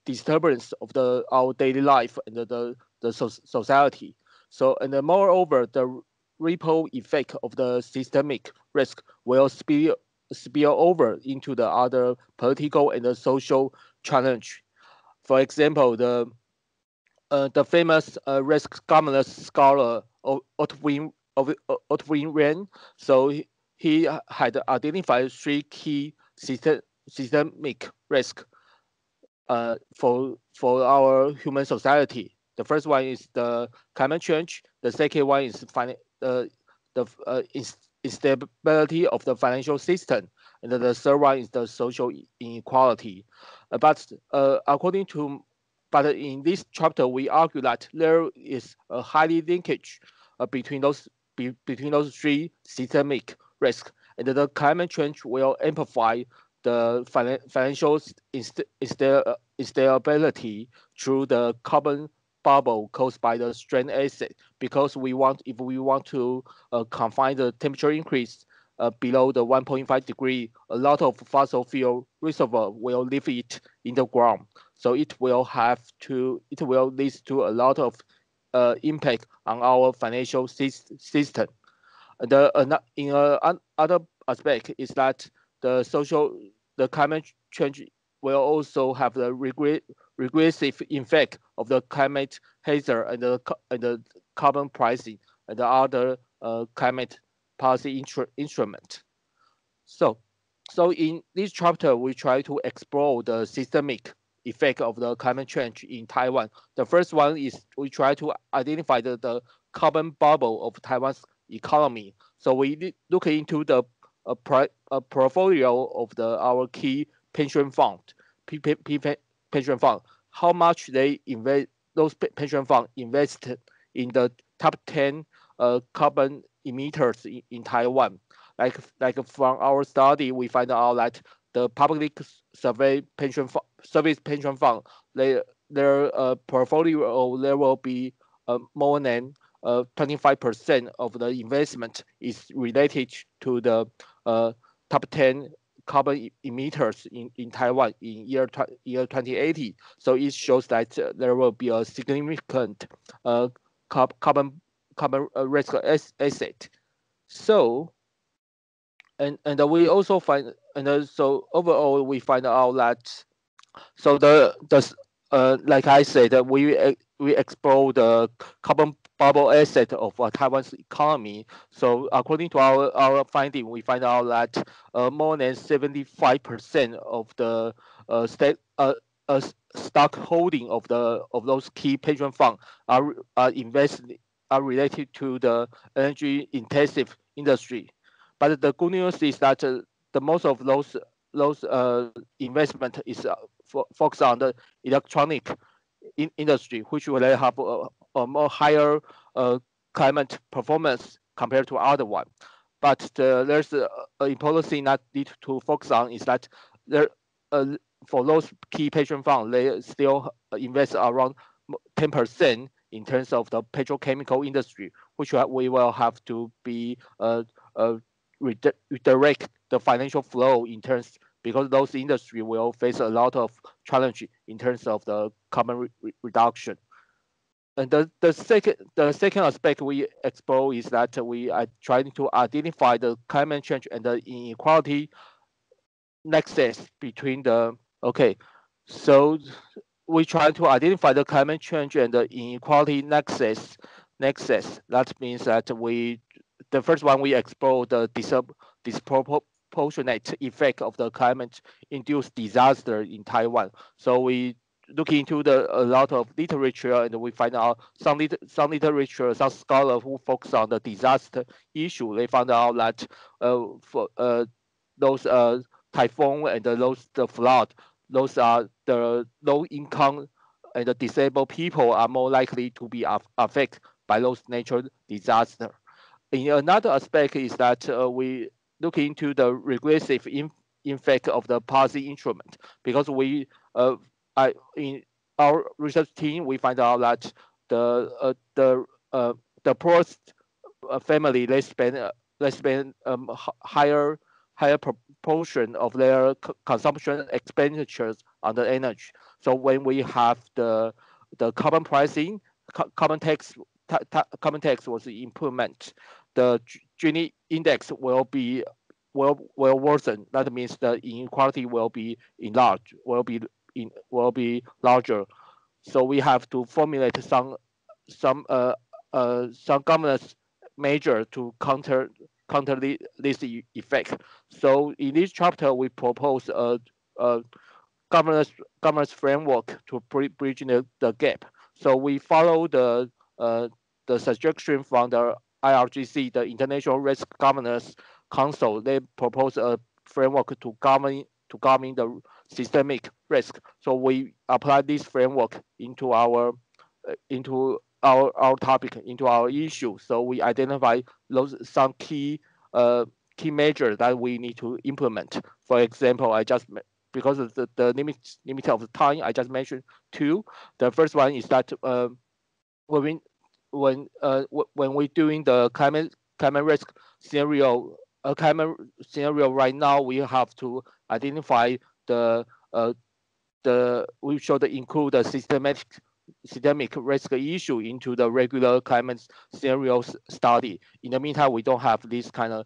disturbance of our daily life and the society. So, and moreover, the ripple effect of the systemic risk will spill over into the other political and the social challenge. For example, the famous risk governance scholar Otwin Ren, so he had identified 3 key systemic risks for our human society. The first one is the climate change. The second one is instability of the financial system, and the third one is the social inequality. But in this chapter, we argue that there is a highly linkage between those 3 systemic risks, and the climate change will amplify the financial instability through the carbon bubble caused by the strain acid. Because if we want to confine the temperature increase below the 1.5 degree, a lot of fossil fuel reservoir will leave it in the ground. So it will lead to a lot of impact on our financial system. Other aspect is that the climate change will also have the regressive effect of the climate hazard and the carbon pricing and the other climate policy instrument. So in this chapter, we try to explore the systemic effect of the climate change in Taiwan. The first one is we try to identify the carbon bubble of Taiwan's economy. So we look into the portfolio of our key pension fund, pension fund, how much they invest, those pension funds invested in the top 10 carbon emitters in Taiwan. Like from our study, we find out that the public service pension fund, their portfolio there will be more than 25% of the investment is related to the top 10 carbon emitters in Taiwan in year 2080. So it shows that there will be a significant carbon risk asset. So and we also find, and so overall we find out that so like I said, that we explore the carbon bubble asset of Taiwan's economy. So according to our finding, we find out that more than 75% of the stock holding of those key pension funds are related to the energy intensive industry. But the good news is that the most of those investment is focused on the electronic industry, which will have a more higher climate performance compared to other one. But there's an important thing that need to focus on is that there for those key pension funds, they still invest around 10% in terms of the petrochemical industry, which we will have to be redirect the financial flow in terms, because those industry will face a lot of challenge in terms of the carbon reduction. And the second aspect we explore is that we are trying to identify the climate change and the inequality nexus between the, so we try to identify the climate change and the inequality nexus. That means that the first one we explore the disproportionate effect of the climate-induced disaster in Taiwan. So we look into a lot of literature, and we find out some literature, some scholars who focus on the disaster issue. They found out that for those typhoon and the flood, those are the low income and the disabled people are more likely to be affected by those natural disasters. In another aspect is that we look into the regressive effect of the policy instrument, because we in our research team we find out that the poorest family they spend higher proportion of their consumption expenditures on the energy. So when we have the carbon pricing, carbon tax was implemented, the Gini index will worsen. That means the inequality will be enlarged, will be larger. So we have to formulate some governance measure to counter this effect. So in this chapter, we propose a governance framework to bridge the gap. So we follow the suggestion from the IRGC, the International Risk Governance Council. They propose a framework to govern the systemic risk. So we apply this framework into our topic, into our issue. So we identify some key measures that we need to implement. For example, because of the limit of the time, I just mentioned two. The first one is that when we're doing the climate risk scenario, right now, we have to identify we should include the systemic risk issue into the regular climate scenario study. In the meantime, we don't have this kind of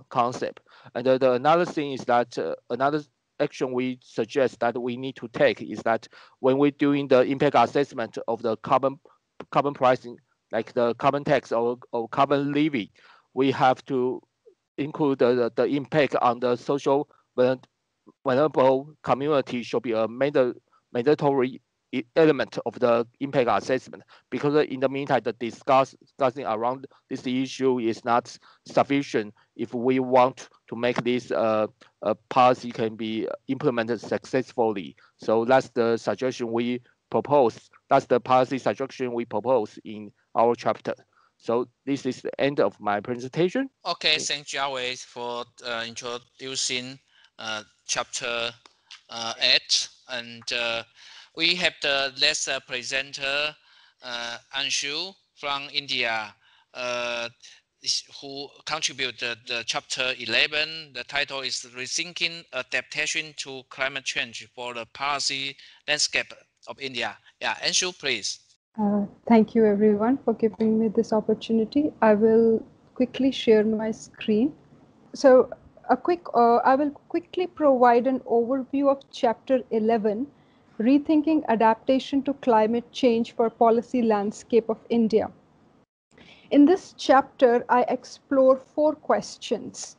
concept. And another thing is that another action we suggest that we need to take is that when we're doing the impact assessment of the carbon pricing, like the carbon tax or carbon levy, we have to include the impact on the social vulnerable community should be a mandatory element of the impact assessment, because in the meantime, the discussing around this issue is not sufficient if we want to make this policy can be implemented successfully. So that's the suggestion we propose. That's the policy suggestion we propose in our chapter. So this is the end of my presentation. Okay, thank Chia-Wei for introducing chapter 8, and we have the next presenter, Anshu from India, who contributed the chapter 11. The title is Rethinking Adaptation to Climate Change for the Policy Landscape of India. Yeah, Anshu, please. Thank you everyone for giving me this opportunity. I will quickly share my screen. So I will quickly provide an overview of chapter 11, Rethinking Adaptation to Climate Change for Policy Landscape of India. In this chapter, I explore 4 questions.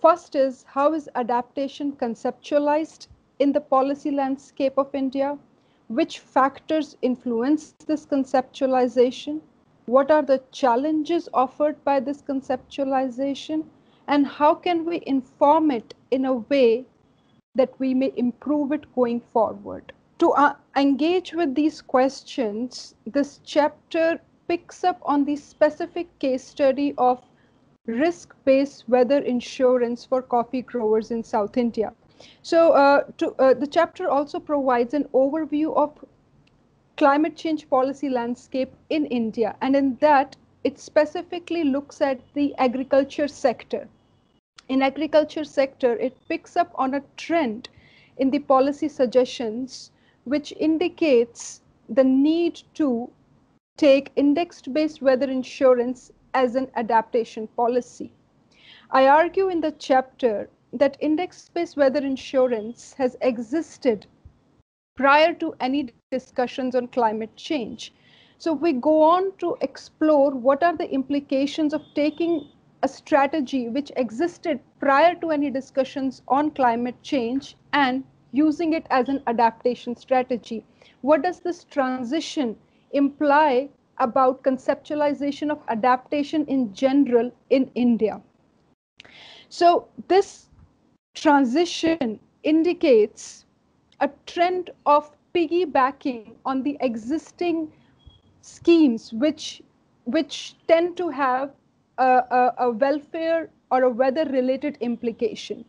First is, how is adaptation conceptualized in the policy landscape of India? Which factors influence this conceptualization? What are the challenges offered by this conceptualization? And how can we inform it in a way that we may improve it going forward? To engage with these questions, this chapter picks up on the specific case study of risk-based weather insurance for coffee growers in South India. So the chapter also provides an overview of climate change policy landscape in India, and in that it specifically looks at the agriculture sector. in agriculture sector, it picks up on a trend in the policy suggestions, which indicates the need to take index-based weather insurance as an adaptation policy. I argue in the chapter that index-based weather insurance has existed prior to any discussions on climate change. So we go on to explore what are the implications of taking a strategy which existed prior to any discussions on climate change and using it as an adaptation strategy. What does this transition imply about conceptualization of adaptation in general in India? So this transition indicates a trend of piggybacking on the existing schemes which tend to have a welfare or a weather related implication.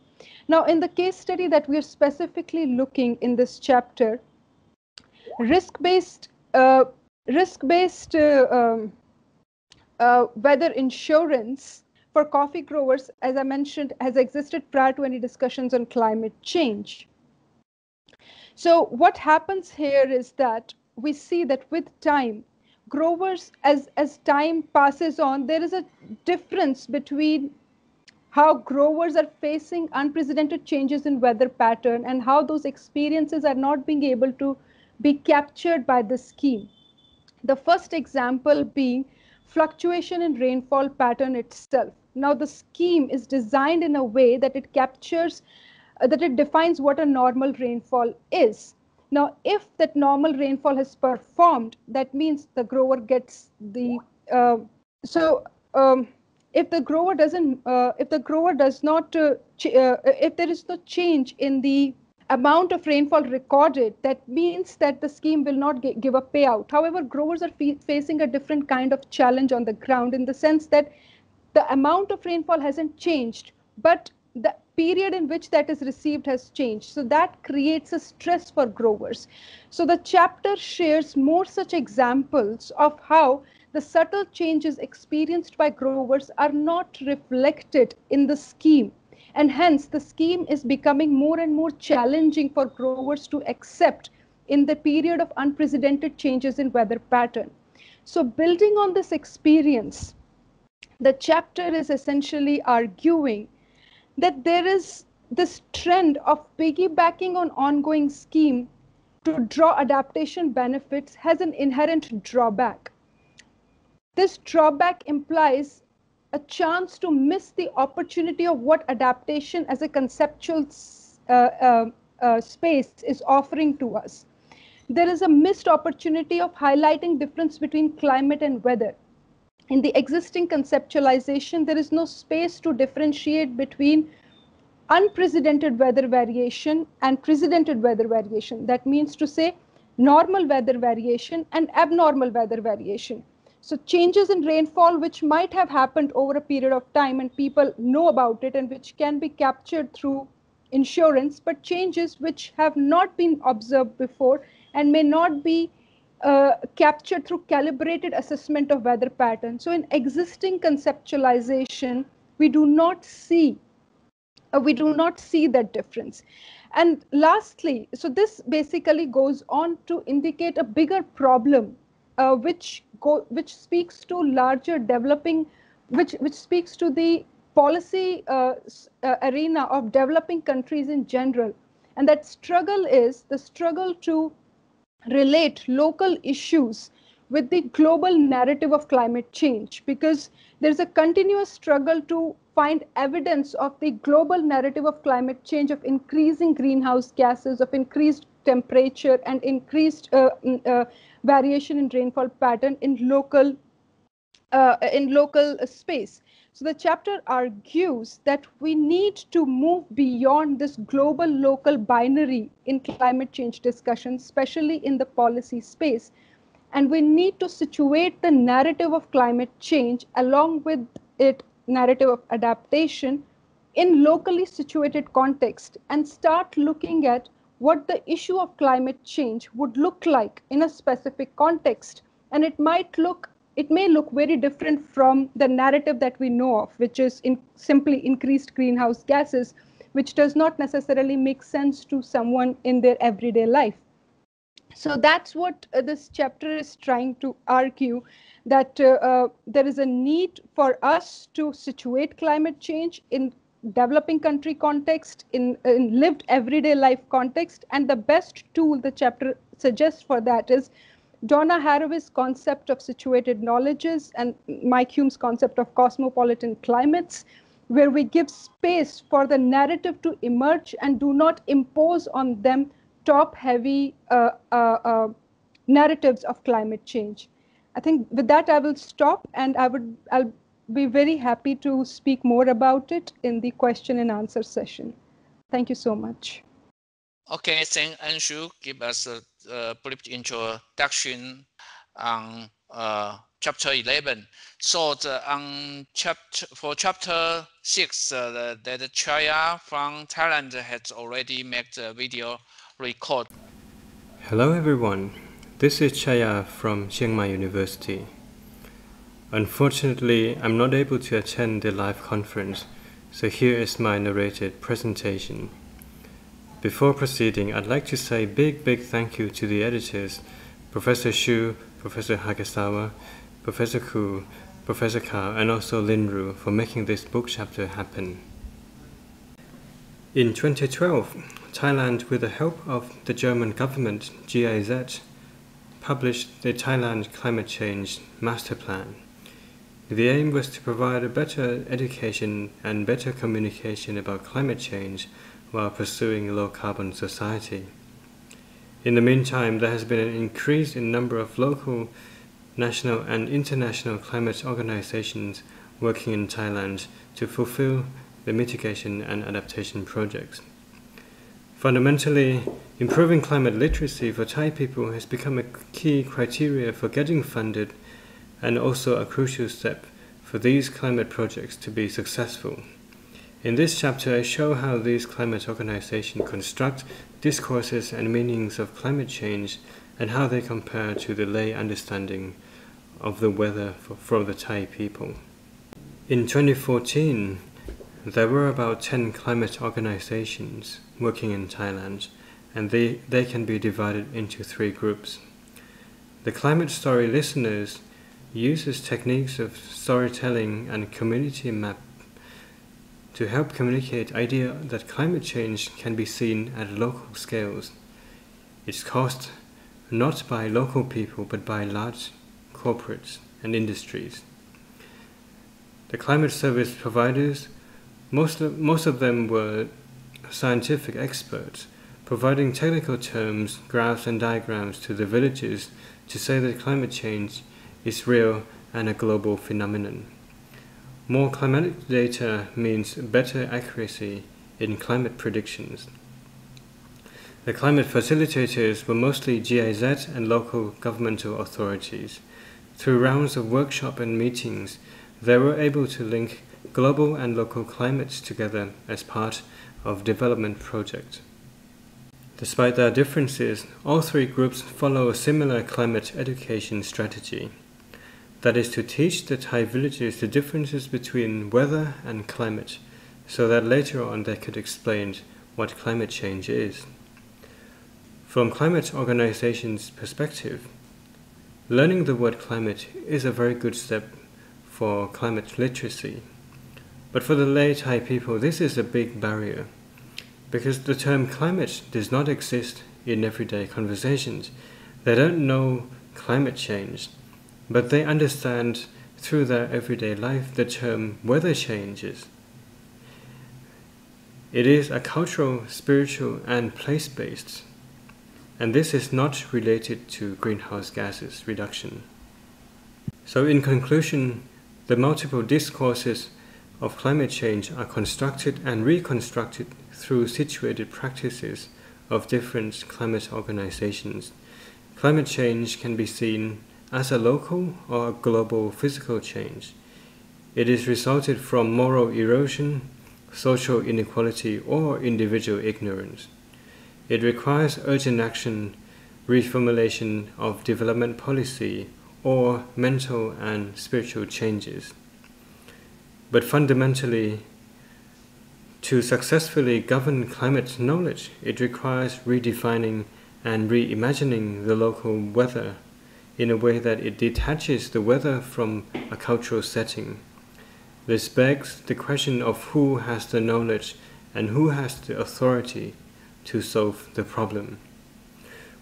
Now in the case study that we are specifically looking in this chapter, risk-based weather insurance for coffee growers, as I mentioned, has existed prior to any discussions on climate change. So what happens here is that we see that with time, growers, as time passes on, there is a difference between how growers are facing unprecedented changes in weather pattern and how those experiences are not being able to be captured by the scheme. The first example being fluctuation in rainfall pattern itself. Now the scheme is designed in a way that it captures that it defines what a normal rainfall is. Now, if that normal rainfall has performed, that means the grower gets the, if the grower doesn't, if the grower does not, if there is no change in the amount of rainfall recorded, that means that the scheme will not give a payout. However, growers are facing a different kind of challenge on the ground in the sense that the amount of rainfall hasn't changed, but the period in which that is received has changed. So that creates a stress for growers. So the chapter shares more such examples of how the subtle changes experienced by growers are not reflected in the scheme. And hence the scheme is becoming more and more challenging for growers to accept in the period of unprecedented changes in weather pattern. So building on this experience, the chapter is essentially arguing that there is this trend of piggybacking on ongoing scheme to draw adaptation benefits has an inherent drawback. This drawback implies a chance to miss the opportunity of what adaptation as a conceptual space is offering to us. There is a missed opportunity of highlighting difference between climate and weather. In the existing conceptualization, there is no space to differentiate between unprecedented weather variation and precedented weather variation. That means to say normal weather variation and abnormal weather variation. So changes in rainfall which might have happened over a period of time and people know about it and which can be captured through insurance, but changes which have not been observed before and may not be captured through calibrated assessment of weather patterns. So in existing conceptualization, we do not see that difference. And lastly, so this basically goes on to indicate a bigger problem which speaks to larger developing, which speaks to the policy arena of developing countries in general. And that struggle is the struggle to relate local issues with the global narrative of climate change, because there's a continuous struggle to find evidence of the global narrative of climate change, of increasing greenhouse gases, of increased temperature and increased variation in rainfall pattern in local space. So the chapter argues that we need to move beyond this global local binary in climate change discussion, especially in the policy space. And we need to situate the narrative of climate change along with it narrative of adaptation in locally situated context and start looking at what the issue of climate change would look like in a specific context. And it might look it may look very different from the narrative that we know of, which is simply increased greenhouse gases, which does not necessarily make sense to someone in their everyday life. So that's what this chapter is trying to argue, that there is a need for us to situate climate change in developing country context, in lived everyday life context. And the best tool the chapter suggests for that is Donna Haraway's concept of situated knowledges and Mike Hume's concept of cosmopolitan climates, where we give space for the narrative to emerge and do not impose on them top-heavy narratives of climate change. I think with that I will stop, and I'll be very happy to speak more about it in the question and answer session. Thank you so much. Okay, thank Anshu. Give us a brief introduction on chapter 11. So for chapter 6, that Chaya from Thailand has already made the video record. Hello everyone, this is Chaya from Chiang Mai University. Unfortunately, I'm not able to attend the live conference, so here is my narrated presentation. Before proceeding, I'd like to say big thank you to the editors, Professor Shu, Professor Hasegawa, Professor Ku, Professor Kao, and also Linru for making this book chapter happen. In 2012, Thailand, with the help of the German government, GIZ, published the Thailand Climate Change Master Plan. The aim was to provide a better education and better communication about climate change while pursuing a low-carbon society. In the meantime, there has been an increase in number of local, national and international climate organizations working in Thailand to fulfill the mitigation and adaptation projects. Fundamentally, improving climate literacy for Thai people has become a key criteria for getting funded and also a crucial step for these climate projects to be successful. In this chapter, I show how these climate organizations construct discourses and meanings of climate change and how they compare to the lay understanding of the weather for the Thai people. In 2014, there were about 10 climate organizations working in Thailand, and they can be divided into 3 groups. The climate story listeners uses techniques of storytelling and community map to help communicate idea that climate change can be seen at local scales. It's caused not by local people but by large corporates and industries. The climate service providers, most of them were scientific experts, providing technical terms, graphs and diagrams to the villagers to say that climate change is real and a global phenomenon. More climatic data means better accuracy in climate predictions. The climate facilitators were mostly GIZ and local governmental authorities. Through rounds of workshop and meetings, they were able to link global and local climates together as part of development projects. Despite their differences, all 3 groups follow a similar climate education strategy. That is to teach the Thai villagers the differences between weather and climate, so that later on they could explain what climate change is. From climate organizations' perspective, learning the word climate is a very good step for climate literacy. But for the lay Thai people, this is a big barrier, because the term climate does not exist in everyday conversations. They don't know climate change, but they understand through their everyday life the term weather changes. It is a cultural, spiritual and place-based, and this is not related to greenhouse gases reduction. So in conclusion, the multiple discourses of climate change are constructed and reconstructed through situated practices of different climate organizations. Climate change can be seen as a local or a global physical change. It is resulted from moral erosion, social inequality, or individual ignorance. It requires urgent action, reformulation of development policy, or mental and spiritual changes. But fundamentally, to successfully govern climate knowledge, it requires redefining and reimagining the local weather in a way that it detaches the weather from a cultural setting. This begs the question of who has the knowledge and who has the authority to solve the problem.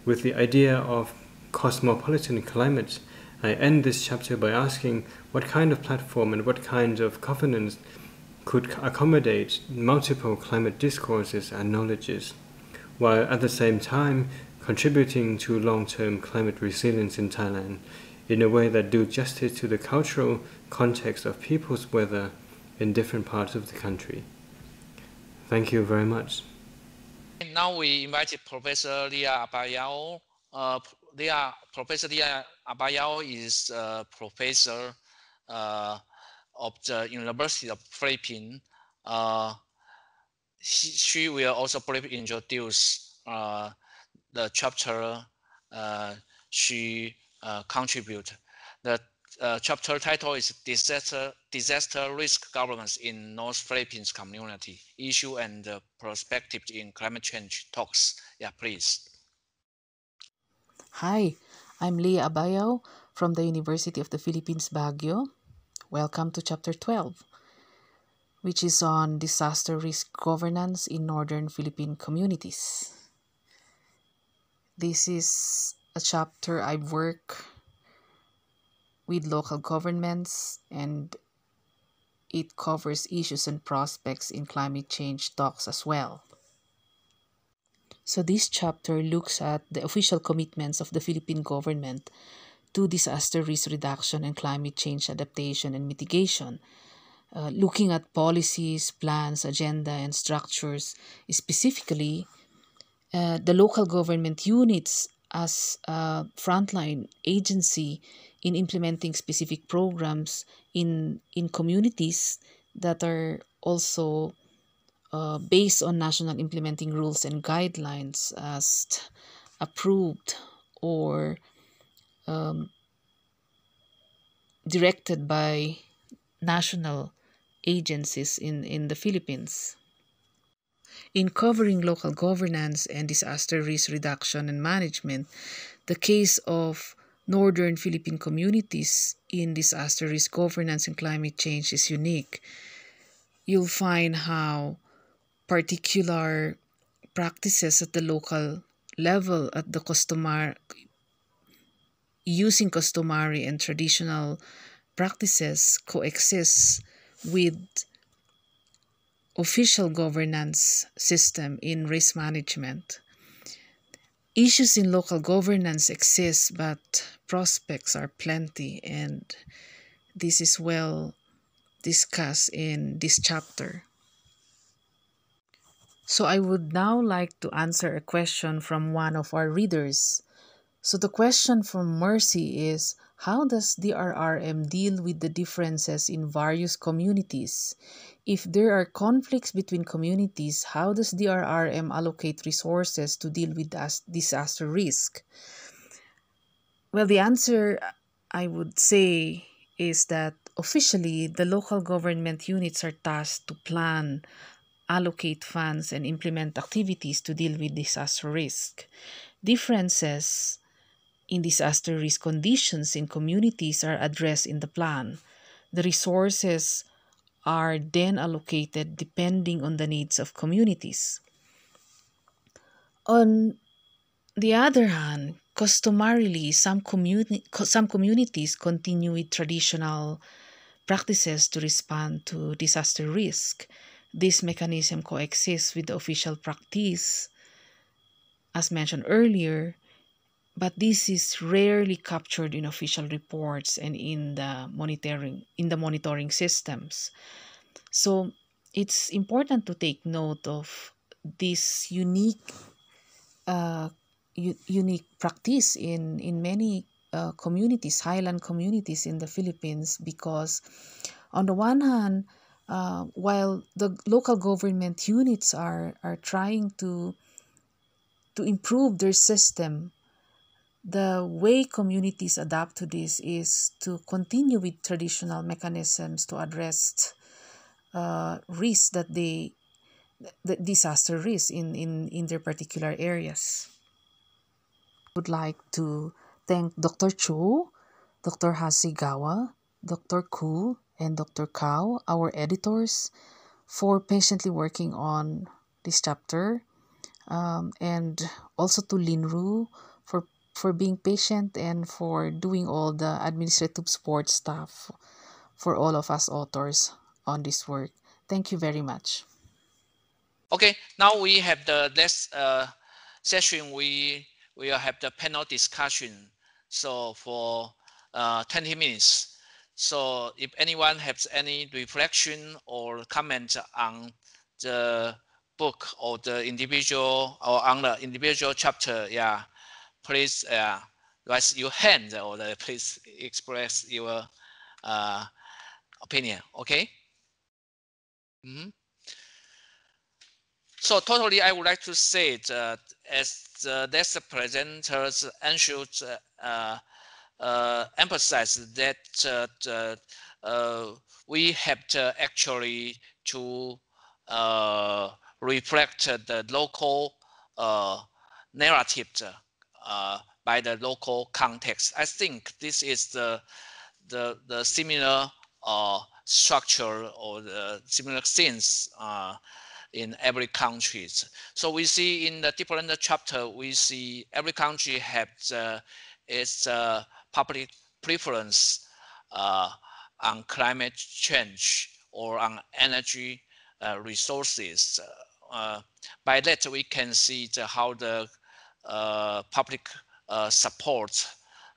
With the idea of cosmopolitan climate, I end this chapter by asking what kind of platform and what kind of governance could accommodate multiple climate discourses and knowledges, while at the same time contributing to long-term climate resilience in Thailand in a way that do justice to the cultural context of people's weather in different parts of the country. Thank you very much. Now we invited Professor Leah Abayao. Professor Leah Abayao is a professor of the University of Philippines. She will also briefly introduce the chapter she contributed. The chapter title is Disaster Risk Governance in North Philippines Community, Issue and Perspective in Climate Change Talks. Yeah, please. Hi, I'm Leah Abayao from the University of the Philippines, Baguio. Welcome to Chapter 12, which is on disaster risk governance in Northern Philippine communities. This is a chapter I work with local governments, and it covers issues and prospects in climate change talks as well. So this chapter looks at the official commitments of the Philippine government to disaster risk reduction and climate change adaptation and mitigation, looking at policies, plans, agenda, and structures, specifically the local government units as a frontline agency in implementing specific programs in communities that are also based on national implementing rules and guidelines as approved or directed by national agencies in the Philippines. In covering local governance and disaster risk reduction and management, the case of Northern Philippine communities in disaster risk governance and climate change is unique. You'll find how particular practices at the local level, at the using customary and traditional practices coexist with official governance system in risk management. Issues in local governance exist, but prospects are plenty, and this is well discussed in this chapter. So I would now like to answer a question from one of our readers. So the question from Mercy is, how does DRRM deal with the differences in various communities? If there are conflicts between communities, how does DRRM allocate resources to deal with disaster risk? Well, the answer I would say is that officially the local government units are tasked to plan, allocate funds, and implement activities to deal with disaster risk. Differences in disaster risk conditions in communities are addressed in the plan. The resources are then allocated depending on the needs of communities. On the other hand, customarily, some communities continue with traditional practices to respond to disaster risk. This mechanism coexists with the official practice, as mentioned earlier, but this is rarely captured in official reports and in the monitoring systems. So it's important to take note of this unique practice in many communities, highland communities in the Philippines, because on the one hand, while the local government units are trying to improve their system The way communities adapt to this is to continue with traditional mechanisms to address risks that the disaster risks in their particular areas. I would like to thank Dr. Chou, Dr. Hasegawa, Dr. Ku, and Dr. Kao, our editors, for patiently working on this chapter, and also to Linru for being patient and for doing all the administrative support stuff for all of us authors on this work. Thank you very much. Okay, now we have the next session. We will have the panel discussion. So for 20 minutes. So if anyone has any reflection or comment on the book or the individual or on the individual chapter, yeah, please raise your hand or please express your opinion. Okay. So totally, I would like to say that as the next presenters, Anshu emphasize that we have to actually to reflect the local narrative by the local context. I think this is the similar structure or the similar things in every country. So we see in the different chapter, we see every country has its public preference on climate change or on energy resources. By that, we can see how the public support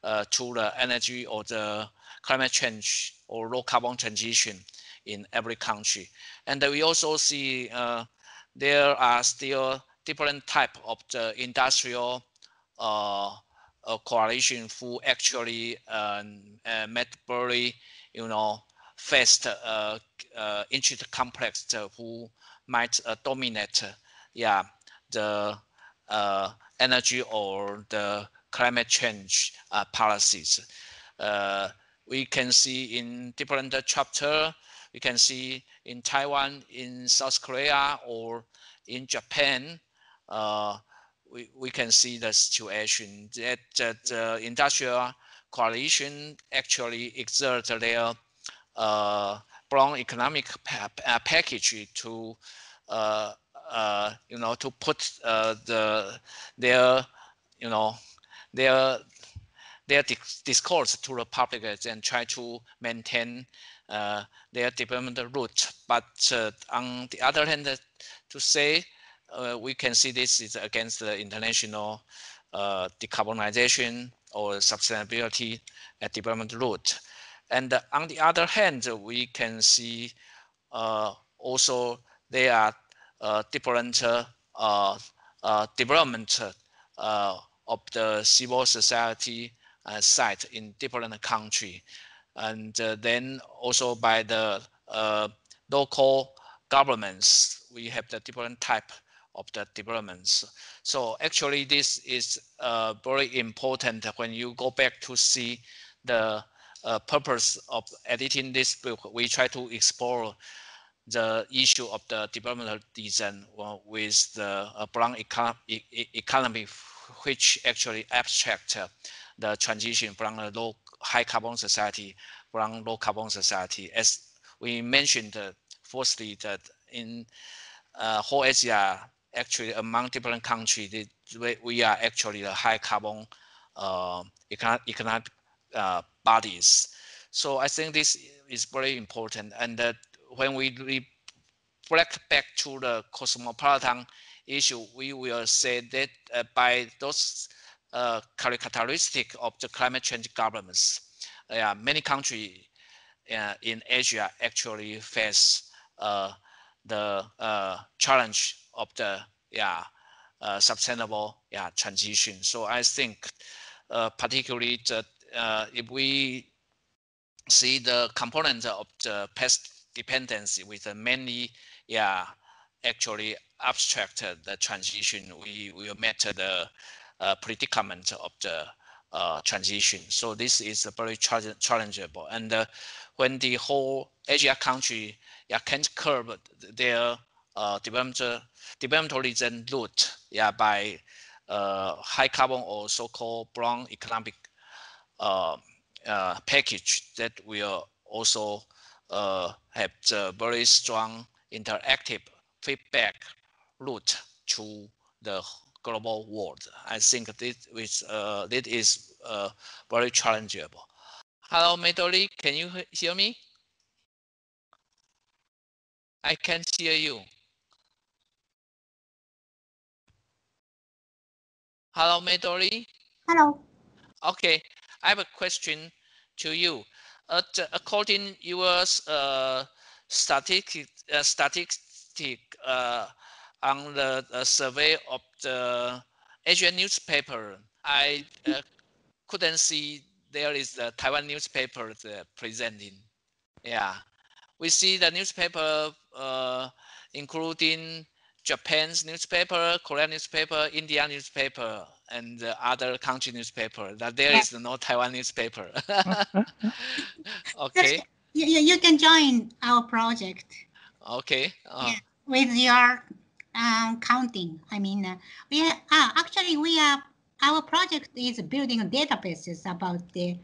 to the energy or the climate change or low carbon transition in every country. And we also see there are still different type of the industrial coalition who actually met very, fast interest complex who might dominate, the energy or the climate change policies. We can see in different chapter. We can see in Taiwan, in South Korea, or in Japan. We can see the situation that the industrial coalition actually exert their brown economic package to to put their discourse to the public and try to maintain their development route. But on the other hand, to say we can see this is against the international decarbonization or sustainability development route. And on the other hand, we can see also there are different development of the civil society side in different countries. And then also by the local governments, we have the different type of the developments. So actually this is very important when you go back to see the purpose of editing this book. We try to explore the issue of the developmental design with the brown economy, which actually abstract the transition from a high carbon society, from low carbon society. As we mentioned, firstly, that in whole Asia, actually among different countries, we are actually the high carbon economic bodies. So I think this is very important. And when we reflect back to the cosmopolitan issue, we will say that by those characteristics of the climate change governments, many countries in Asia actually face the challenge of the sustainable transition. So I think particularly that if we see the component of the past dependency with mainly actually abstract the transition, we will met the predicament of the transition. So this is a very challengeable. And when the whole Asia country can't curb their developmentalism route by high carbon or so-called brown economic package, that will also have a very strong interactive feedback route to the global world. I think this is very challengeable. Hello, Midori, can you hear me? I can't hear you. Hello, Midori. Hello. Okay, I have a question to you. According your statistic on the survey of the Asian newspaper, I couldn't see there is the Taiwan newspaper presenting. Yeah, we see the newspaper including Japan's newspaper, Korean newspaper, Indian newspaper, and other country newspaper. That there is no Taiwan newspaper. Okay. You can join our project. Okay. With your counting. I mean, our project is building databases about the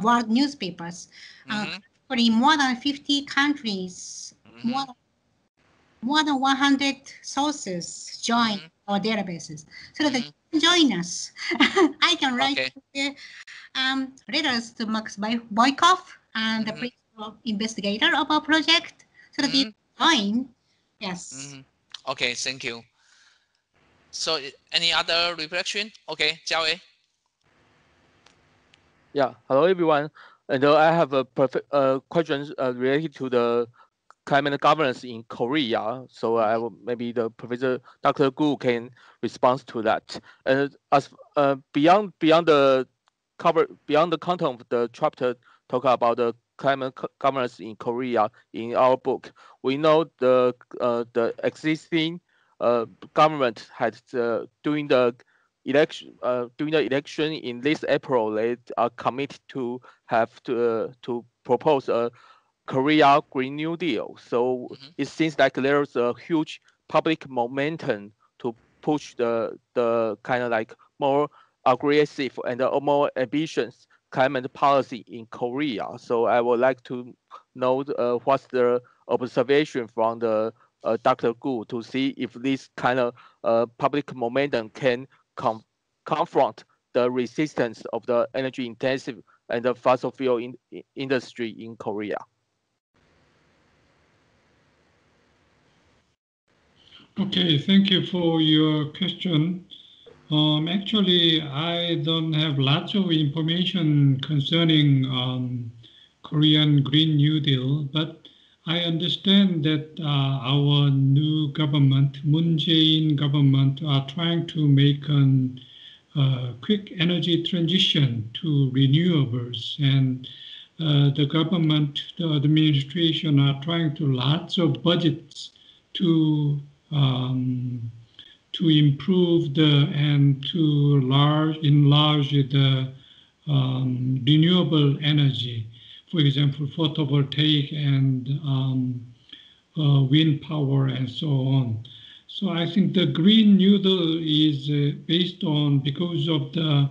world newspapers. For more than 50 countries, more than 100 sources join our databases, so that they can join us. I can write letters to Max Boykov and the principal investigator of our project, so that they can join. Yes. Okay, thank you. So any other reflection? Okay, Chia-Wei. Yeah, hello everyone. And I have a question related to the climate governance in Korea. So I will, maybe the Professor Dr. Gu can respond to that. And as beyond the content of the chapter talk about the climate governance in Korea in our book, we know the existing government had during the election in this April, they are committed to have to propose a Korea Green New Deal. So it seems like there's a huge public momentum to push the kind of like more aggressive and more ambitious climate policy in Korea. So I would like to know what's the observation from the Dr. Gu to see if this kind of public momentum can confront the resistance of the energy intensive and the fossil fuel industry in Korea. Okay, thank you for your question. Actually, I don't have lots of information concerning Korean Green New Deal, but I understand that our new government, Moon Jae-in government, are trying to make a quick energy transition to renewables, and the government, the administration are trying to lots of budgets to improve and to enlarge the renewable energy, for example, photovoltaic and wind power and so on. So I think the Green New Deal is based on, because of the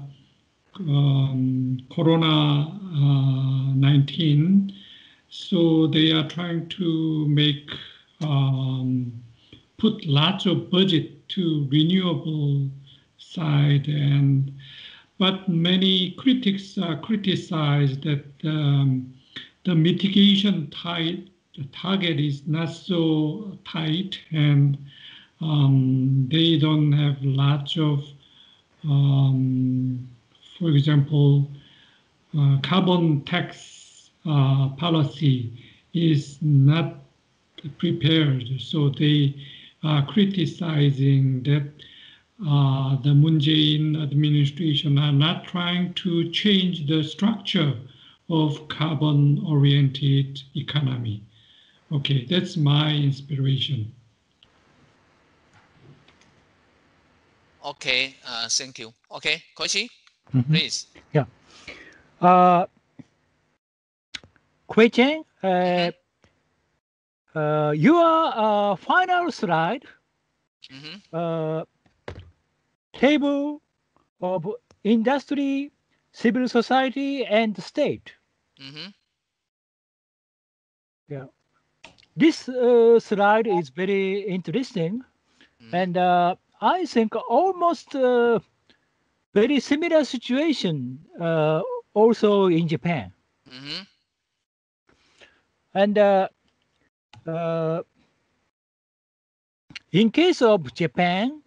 Corona-19, so they are trying to make put lots of budget to renewable side, but many critics criticize that the mitigation target is not so tight, and they don't have lots of, for example, carbon tax policy is not prepared. So they are criticizing that the Moon Jae-in administration are not trying to change the structure of carbon-oriented economy. Okay, that's my inspiration. Okay, thank you. Okay, Koichi? Please. Yeah. Kuei-Tien, your final slide, table of industry, civil society, and state. Yeah. This slide is very interesting, and I think almost very similar situation also in Japan. And in case of Japan,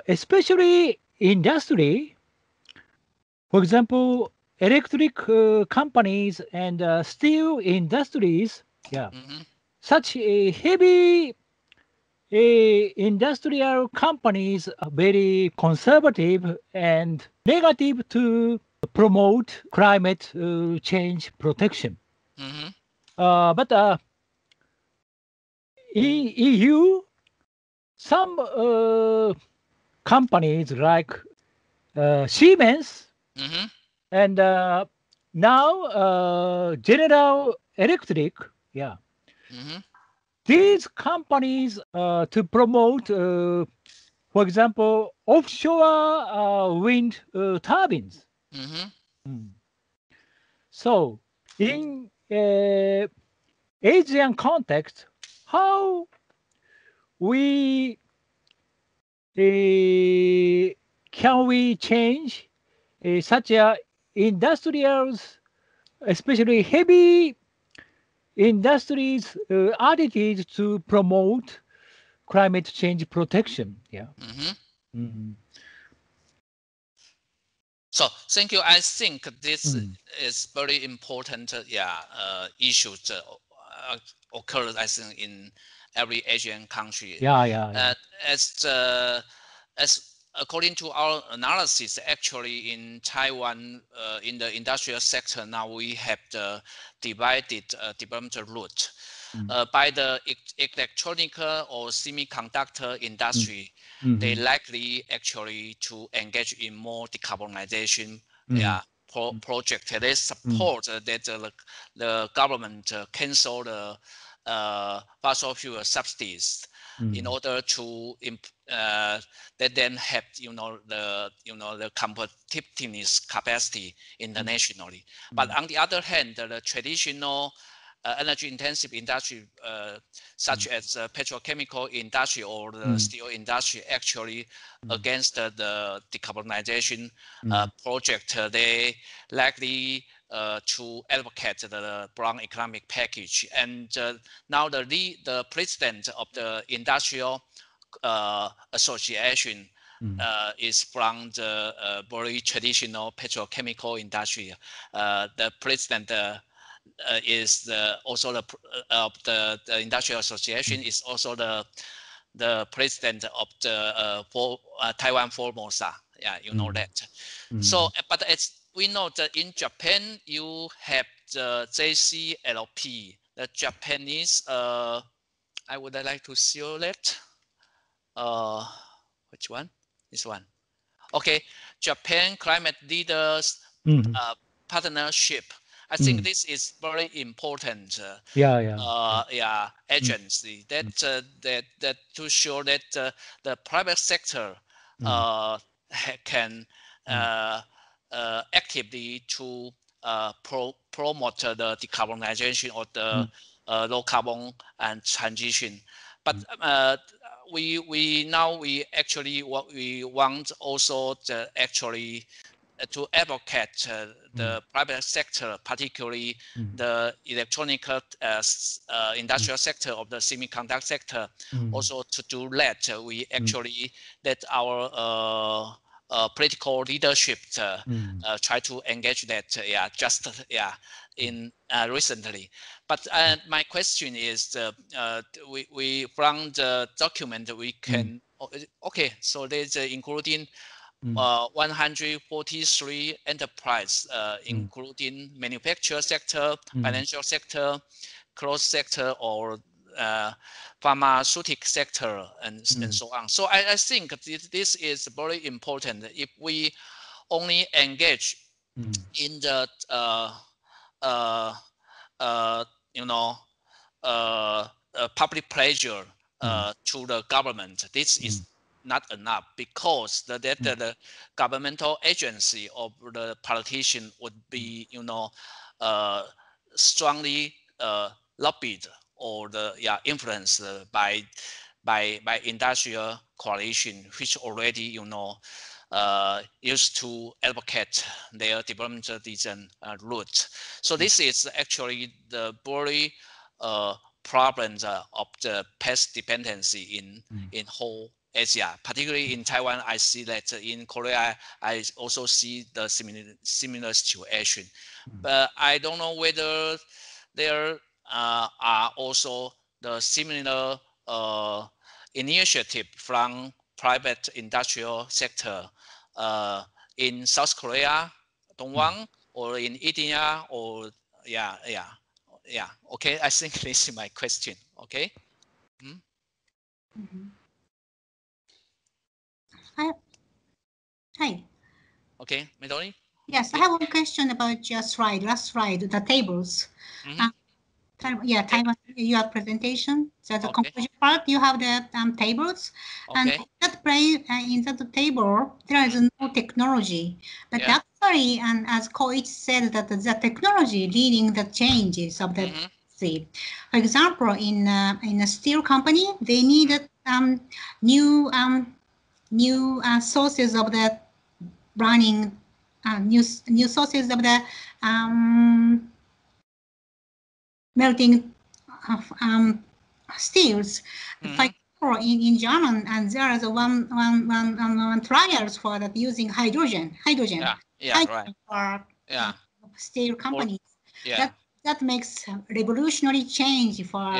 especially industry, for example, electric companies and steel industries, such a heavy industrial companies are very conservative and negative to promote climate change protection. But in EU, some companies like Siemens and now General Electric, these companies to promote, for example, offshore wind turbines. So in Asian context, how we can we change such a industrials, especially heavy industries attitude to promote climate change protection? So thank you. I think this is very important. Issue occurs, I think, in every Asian country. As according to our analysis, actually in Taiwan, in the industrial sector, now we have the divided development route. By the electronic or semiconductor industry, they likely actually to engage in more decarbonization project. They support that the government cancel the fossil fuel subsidies in order to let them have the competitiveness capacity internationally. But on the other hand, the traditional energy intensive industry such as petrochemical industry or the steel industry actually against the decarbonization project, they likely to advocate the brown economic package. And now the president of the industrial association is from the very traditional petrochemical industry. The president is also the industrial association is also the president of the Taiwan Formosa. You know that. So, but as we know that in Japan, you have the JCLP, the Japanese. I would like to show that. Which one? This one. Okay, Japan Climate Leaders Partnership. I think this is very important. Agency that to show that the private sector can actively to promote the decarbonization or the low carbon and transition. But we actually what we want also to actually to advocate the private sector, particularly the electronic industrial sector of the semiconductor sector, also to do that. We actually let our political leadership try to engage that. In recently. But my question is, we from the document we can okay. So there's including 143 enterprise, including manufacturing sector, financial sector, closed sector, or pharmaceutical sector and so on. So I think this is very important. If we only engage in the public pleasure to the government, this is not enough, because the governmental agency of the politician would be strongly lobbied or influenced by industrial coalition, which already used to advocate their development region route. So this is actually the very problems of the past dependency in whole Asia, particularly in Taiwan. I see that in Korea, I also see the similar situation. But I don't know whether there are also the similar initiative from private industrial sector in South Korea, Dongwon, or in India, or yeah. Okay, I think this is my question. Okay. Hi. Okay, Midori. Yes, I have one question about last slide, the tables. Taiwan, your presentation. So the conclusion part, you have the tables, and in that table there is no technology, but actually, and as Koichi said, that the technology leading the changes of the sea. For example, in a steel company, they needed new sources of the running, new sources of the melting of steels. For example, in German, and there is one trials for that using hydrogen. For steel companies. That makes revolutionary change for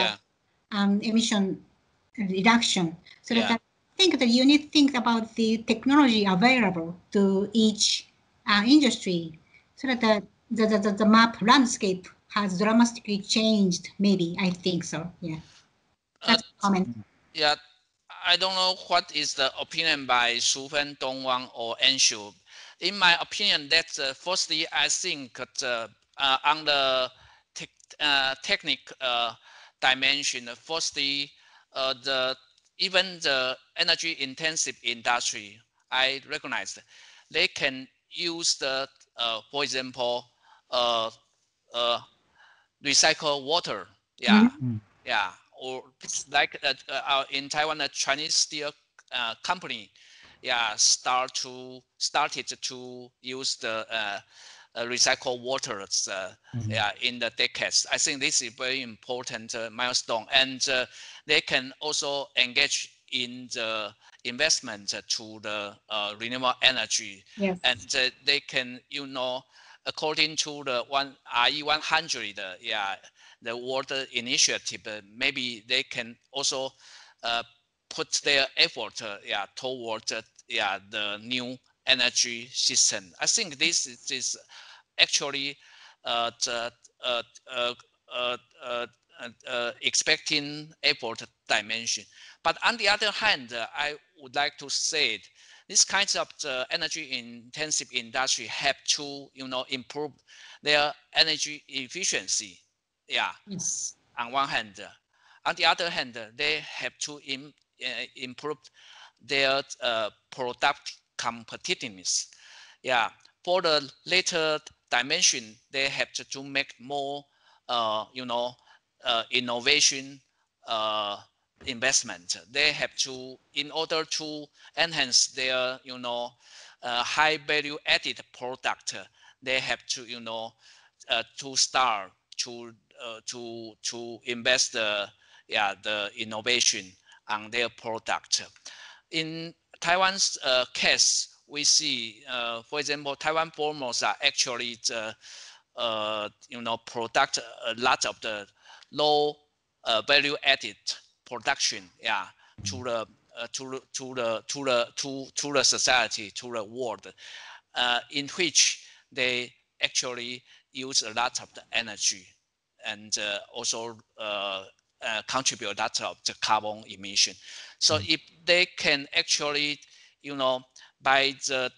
emission reduction. So that I think that you need to think about the technology available to each industry, so that the map landscape has dramatically changed. Maybe I think so. Yeah, that's a comment. Yeah, I don't know what is the opinion by Shu-Fen, Dongwang, or Anshu. In my opinion, that firstly, I think on the technique dimension, firstly, even the energy intensive industry, I recognize they can use the, for example, recycle water. Or like in Taiwan, a Chinese steel company, started to use the recycled waters in the decades. I think this is a very important milestone, and they can also engage in the investment to the renewable energy, and they can, according to the RE100, the water initiative, maybe they can also put their effort toward the new energy system. I think this is actually expecting effort dimension. But on the other hand, I would like to say these kinds of energy intensive industry have to improve their energy efficiency. On one hand. On the other hand, they have to improve their product competitiveness. For the later dimension, they have to make more, innovation investment. They have to, in order to enhance their, high value added product, they have to, to start to invest the innovation on their product. In Taiwan's case, we see, for example, Taiwan Formosa actually product a lot of the low value added production, to the society, to the world, in which they actually use a lot of the energy and also contribute a lot of the carbon emission. So if they can actually, by the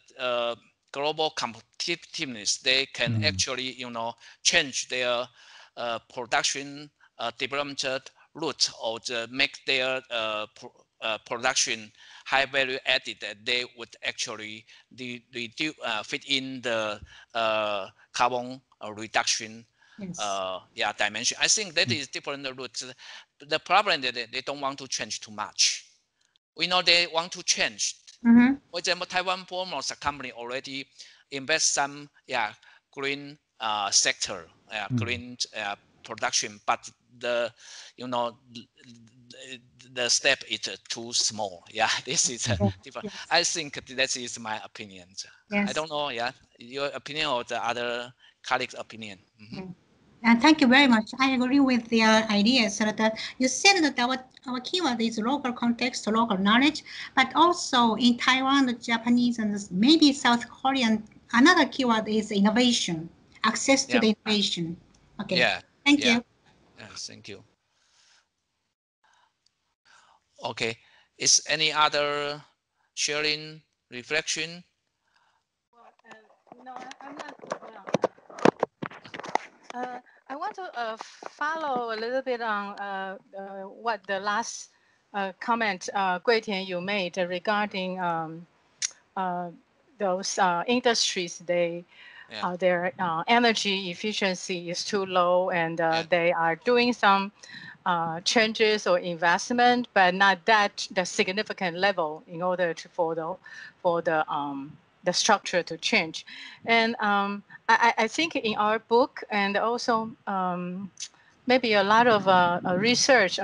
global competitiveness, they can actually, change their production development route, or make their production high value added, that they would actually fit in the carbon reduction dimension. I think that is different routes. The problem is that they don't want to change too much. We know they want to change. For example, Taiwan foremost company already invest some green sector, green production, but the the step is too small. Yeah, this is different. I think that is my opinion. I don't know. Yeah, your opinion or the other colleagues' opinion. And thank you very much. I agree with the ideas that you said that our keyword is local context, local knowledge, but also in Taiwan, the Japanese, and maybe South Korean, another keyword is innovation, access to the innovation. Okay. Yeah. Thank you. Yes, thank you. Okay. Is any other sharing reflection? Well, no, I'm not. I want to follow a little bit on what the last comment, Kuei-Tien, you made regarding those industries. Their energy efficiency is too low, and they are doing some changes or investment, but not that the significant level in order to for the structure to change. And I think in our book, and also maybe a lot of research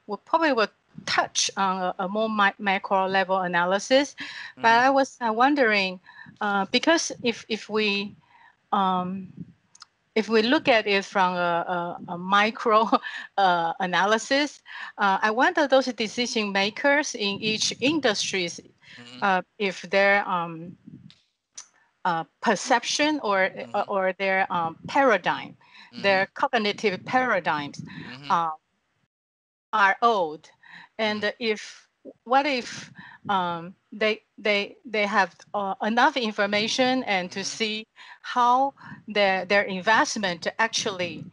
will probably touch on a more macro level analysis. But I was wondering, because if we look at it from a micro analysis, I wonder those decision makers in each industries, if their perception or their paradigm, their cognitive paradigms are old, and what if they have enough information and to see how their investment actually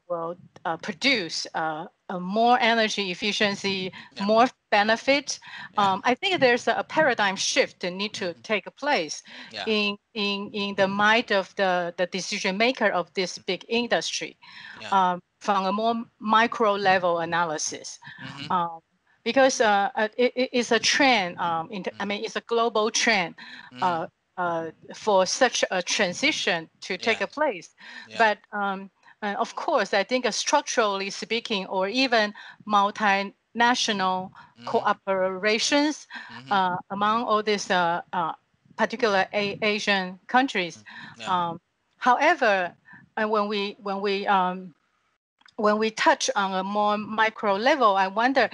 will produce a more energy efficiency, more benefit. I think there's a paradigm shift that need to take place in the mind of the decision maker of this big industry, from a more micro level analysis. Because it's a trend. I mean, it's a global trend for such a transition to take place. But of course, I think structurally speaking, or even multinational cooperations among all these particular Asian countries. However, when we touch on a more micro level, I wonder,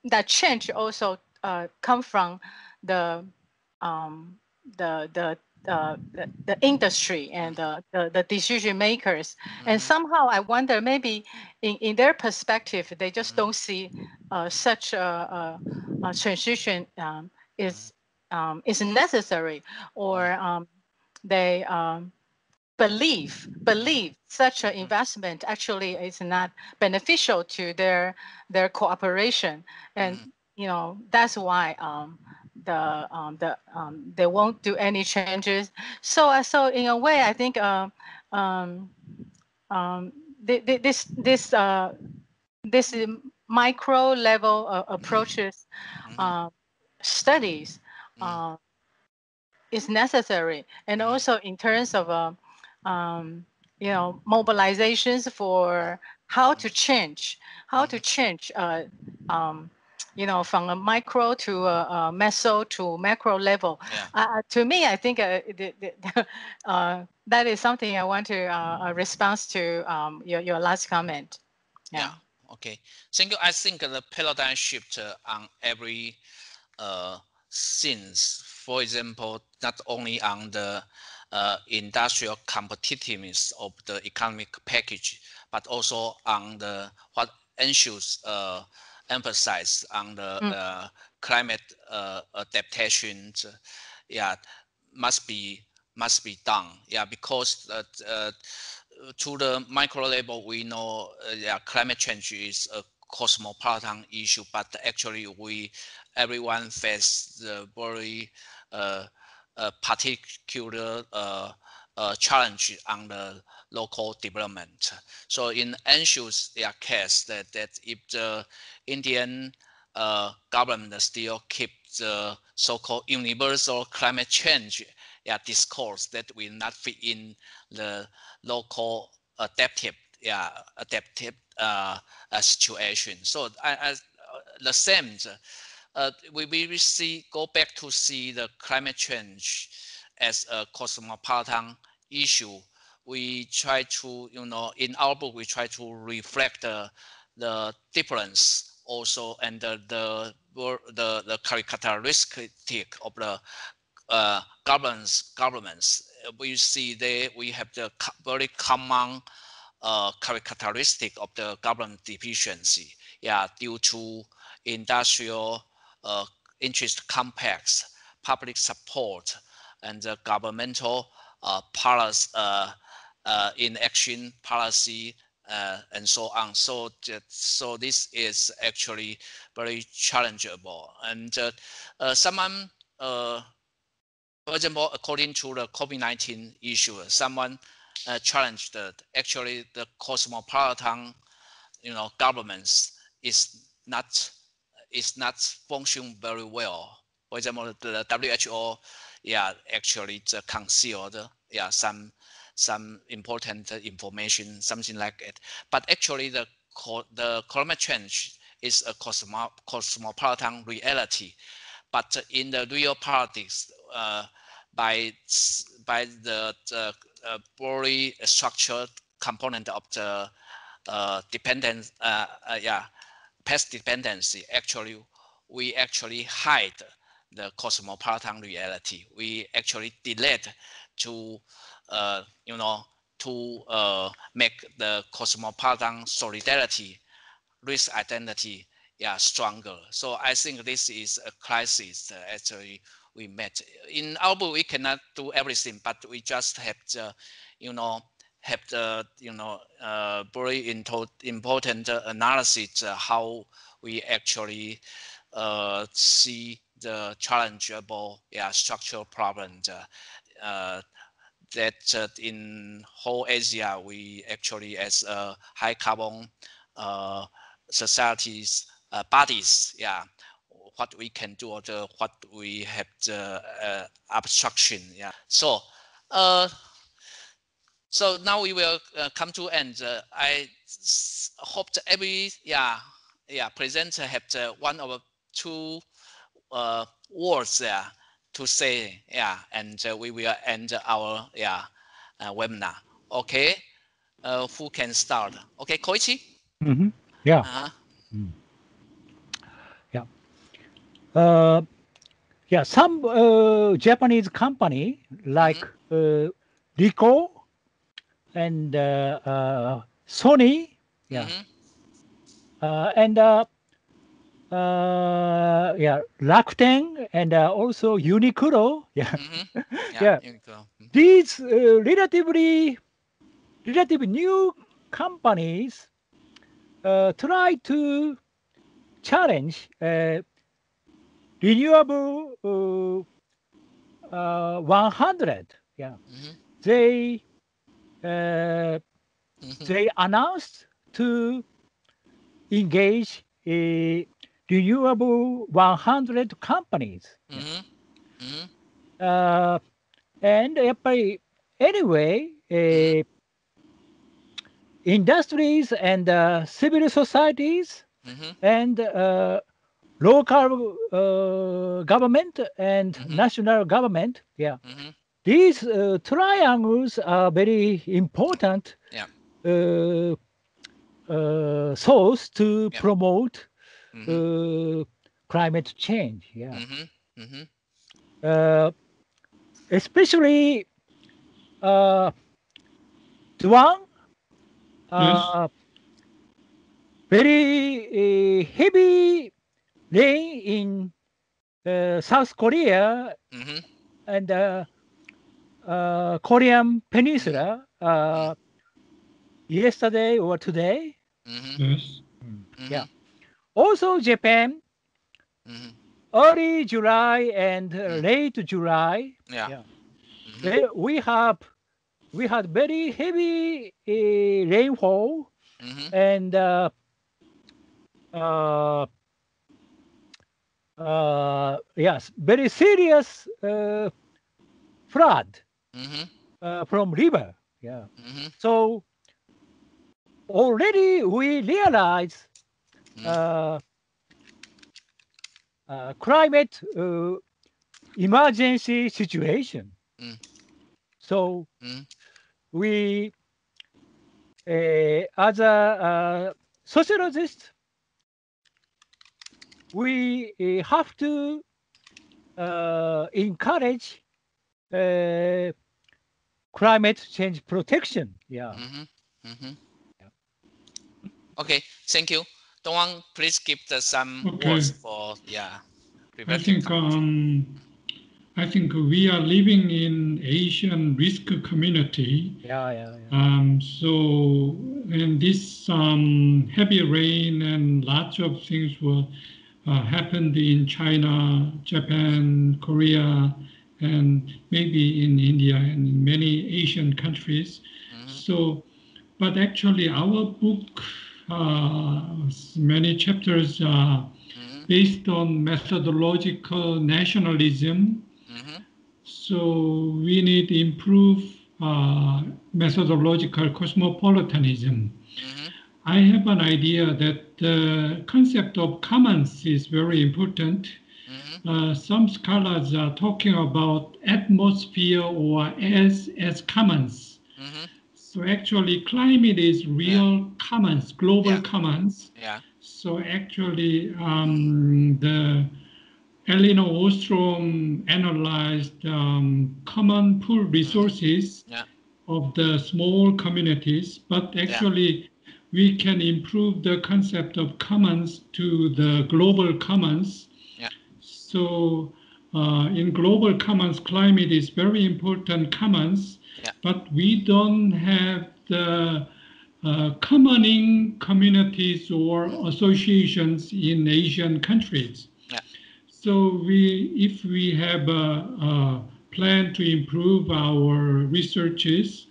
that change also come from the industry and the decision makers. And somehow I wonder, maybe in their perspective, they just don't see such a transition is necessary, or they believe such an investment actually is not beneficial to their cooperation, and that's why they won't do any changes. So in a way, I think this micro level approaches studies is necessary, and also in terms of mobilizations for how to change from a micro to a meso to macro level. To me, I think that is something I want to respond to your last comment. Okay, thank you. I think the paradigm shift on every scenes. For example, not only on the industrial competitiveness of the economic package, but also on the what Anshu's emphasize on the climate adaptation, must be done. Because to the micro level, we know climate change is a cosmopolitan issue, but actually everyone face the very particular challenge on the local development. So in Anshu's case, that if the Indian government still keep the so-called universal climate change discourse that will not fit in the local adaptive situation. So the same, we go back to see the climate change as a cosmopolitan issue. We try to, in our book, we try to reflect the difference also, and the characteristic of the governments. We see we have the very common characteristic of the government deficiency, due to industrial interest complex, public support, and the governmental policy, inaction policy, and so on. So this is actually very challengeable. And someone, for example, according to the COVID-19 issue, someone challenged that actually the cosmopolitan, governments is not functioning very well. For example, the WHO, actually concealed, some important information, something like it. But actually, the climate change is a cosmopolitan reality. But in the real politics, by the very structured component of the past dependency, actually, we actually hide the cosmopolitan reality. We actually delayed to make the cosmopolitan solidarity, risk identity, stronger. So I think this is a crisis actually we met. In our book, we cannot do everything, but we just have to, very important analysis how we actually see the challengeable structural problems that in whole Asia we actually, as high carbon societies, bodies, what we can do, or what we have the obstruction. So so now we will come to end. I hope that every presenter have one or two words there to say, and we will end our webinar. Okay, who can start? Okay, Koichi. Yeah. Some Japanese company like Ricoh and Sony, and Rakuten, and also Uniqlo, Uniqlo. These relatively new companies try to challenge renewable 100. They announced to engage renewable 100 companies. And anyway, industries and civil societies and local government and national government, these triangles are very important source to promote climate change. Especially Dowan very heavy rain in South Korea and Korean Peninsula yesterday or today. Yes. Yeah. Also Japan, early July and late July. Yeah. We had very heavy rainfall and yes, very serious flood from river. Yeah. So already we realize climate emergency situation. So we, as a sociologist, we have to encourage climate change protection. Yeah. Okay, thank you. Dowan, please give some words for I think we are living in Asian risk community. So and this heavy rain and lots of things will happened in China, Japan, Korea, and maybe in India and in many Asian countries. So, but actually our book, many chapters are based on methodological nationalism. So we need to improve methodological cosmopolitanism. I have an idea that the concept of commons is very important. Some scholars are talking about atmosphere or as commons. So actually climate is real commons, global commons. So actually the Elinor Ostrom analyzed common pool resources of the small communities, but actually we can improve the concept of commons to the global commons. So in global commons, climate is very important commons, but we don't have the commoning communities or associations in Asian countries. So if we have a plan to improve our researches,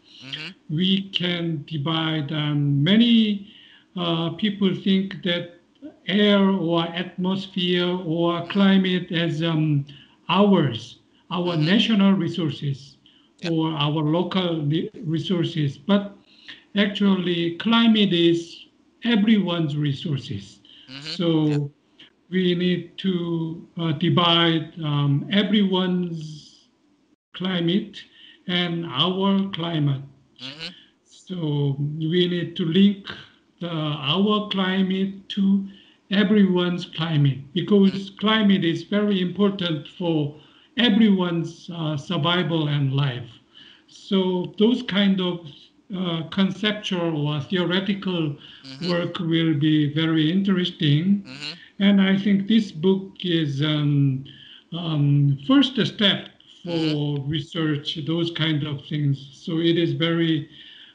we can divide. Many people think that air or atmosphere or climate as our national resources or our local resources. But actually, climate is everyone's resources. So we need to divide everyone's climate and our climate. So we need to link our climate to everyone's climate, because climate is very important for everyone's survival and life. So those kind of conceptual or theoretical work will be very interesting. And I think this book is first step for research, those kind of things. So it is very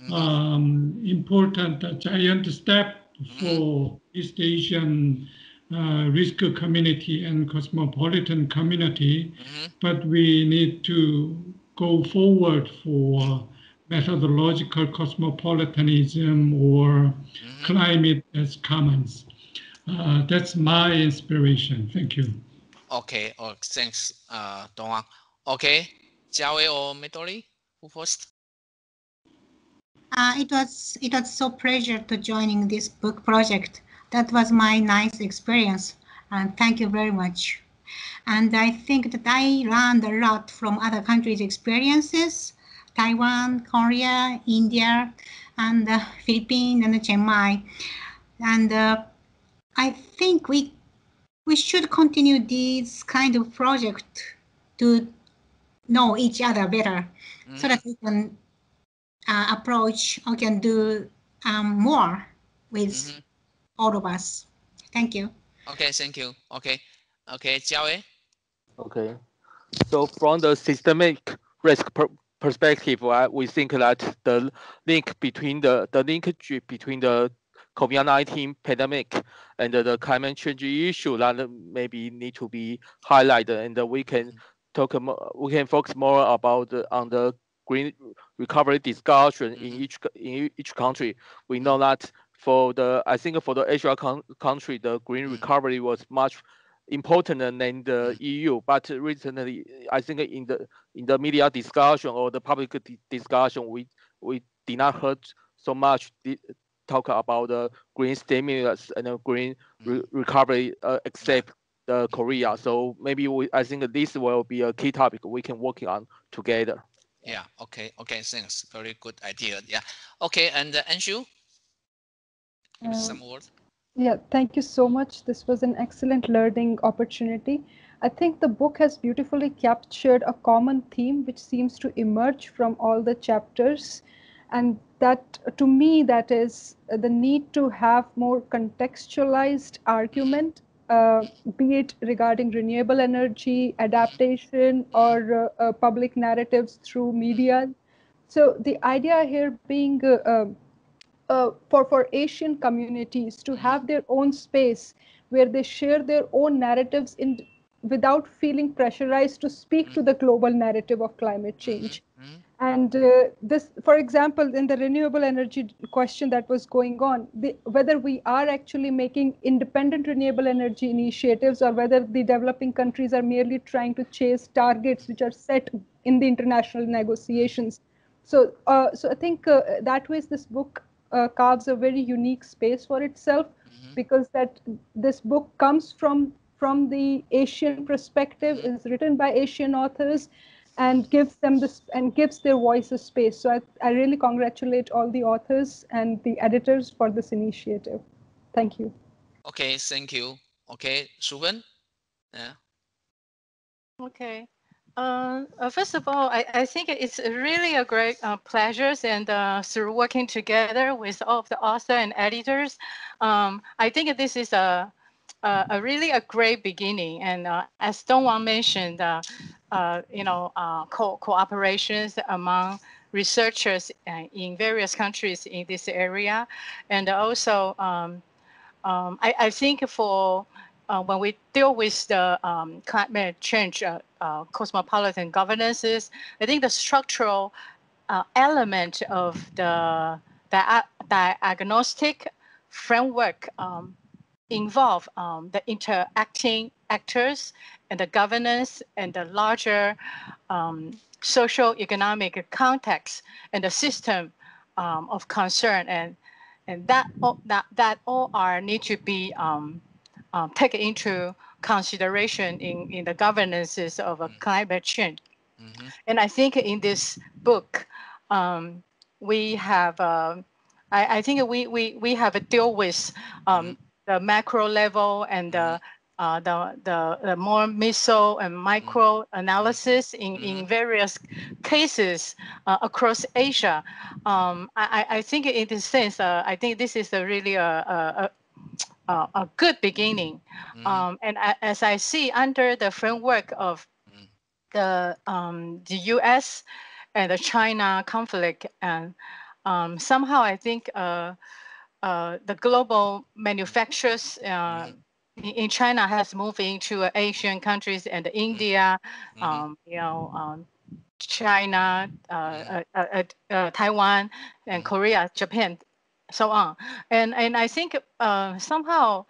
important, a giant step for East Asian risk community and cosmopolitan community. But we need to go forward for methodological cosmopolitanism or climate as commons. That's my inspiration. Thank you. Okay. Thanks, Dowan. Okay, Chia-Wei or Midori, who first? It was so pleasure to joining this book project. That was my nice experience, and thank you very much. And I think that I learned a lot from other countries' experiences, Taiwan, Korea, India, and Philippines and Chiang Mai. And I think we should continue this kind of project to know each other better, so that we can approach or can do more with all of us. Thank you. Okay, thank you. Okay, Chia-Wei. Okay. So from the systemic risk perspective, we think that the link between the linkage between the COVID-19 pandemic and the climate change issue that maybe need to be highlighted, and we can talk more, we can focus more about on the green recovery discussion in each country. We know that for the I think for the Asia country, the green recovery was much important than the EU. But recently, I think in the media discussion or the public discussion, we did not heard so much talk about the green stimulus and the green recovery except the Korea. So maybe I think this will be a key topic we can work on together. Yeah. Okay. Thanks. Very good idea. Yeah. Okay. And Anshu, give some words. Yeah, thank you so much. This was an excellent learning opportunity. I think the book has beautifully captured a common theme which seems to emerge from all the chapters. And that, to me, that is the need to have more contextualized argument, be it regarding renewable energy, adaptation, or public narratives through media. So the idea here being for Asian communities to have their own space where they share their own narratives without feeling pressurized to speak to the global narrative of climate change. And this, for example, in the renewable energy question that was going on, whether we are actually making independent renewable energy initiatives or whether the developing countries are merely trying to chase targets which are set in the international negotiations. So I think that way this book carves a very unique space for itself, because that this book comes from the Asian perspective, is written by Asian authors, and gives them this and gives their voices space. So I really congratulate all the authors and the editors for this initiative. Thank you. Okay, thank you. Okay, Shu-Fen. Yeah. Okay. First of all, I think it's really a great pleasure, and through working together with all of the author and editors, I think this is a really a great beginning. And as Dowan mentioned, cooperations among researchers in various countries in this area, and also I think for when we deal with the climate change cosmopolitan governances, I think the structural element of the diagnostic framework involve the interacting actors and the governance and the larger social economic context and the system of concern, and that all are need to be taken into consideration in the governances of a climate change. And I think in this book, we have I think we have a deal with the macro level and the more meso and micro analysis in various cases across Asia. I think in this sense, I think this is really a good beginning. And as I see under the framework of the U.S. and the China conflict, and somehow I think the global manufacturers in China has moved into Asian countries and India, China, Taiwan, and Korea, Japan, so on. And I think somehow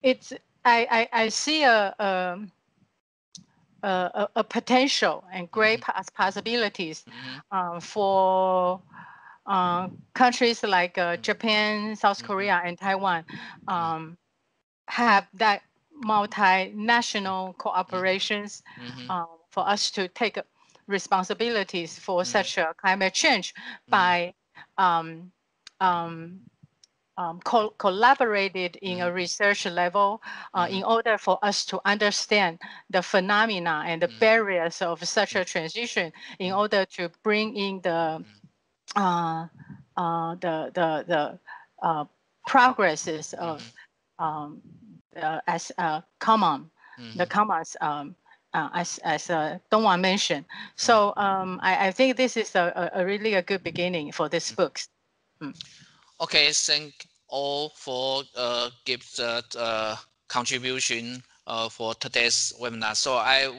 it's I see a potential and great possibilities for countries like Japan, South Korea, and Taiwan have that multinational cooperations for us to take responsibilities for such a climate change by collaborated in a research level in order for us to understand the phenomena and the barriers of such a transition, in order to bring in the progresses of as common, the commas as Dongwan mentioned. So I think this is a really a good beginning for this book. Okay, thank all for give the contribution for today's webinar. So I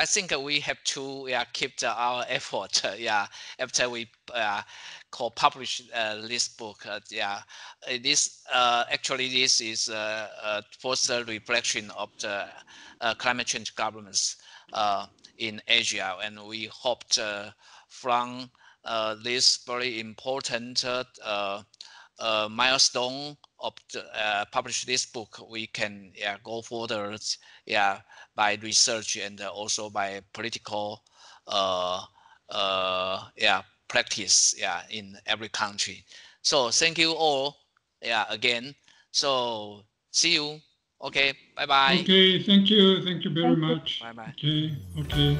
think we have to keep our effort after we co-publish this book. This actually this is a further reflection of the climate change governments in Asia, and we hoped from this very important milestone of the, publish this book, we can go further by research and also by political practice in every country. So thank you all again. So see you. Okay, bye bye. Okay, thank you very much. Bye bye. Okay.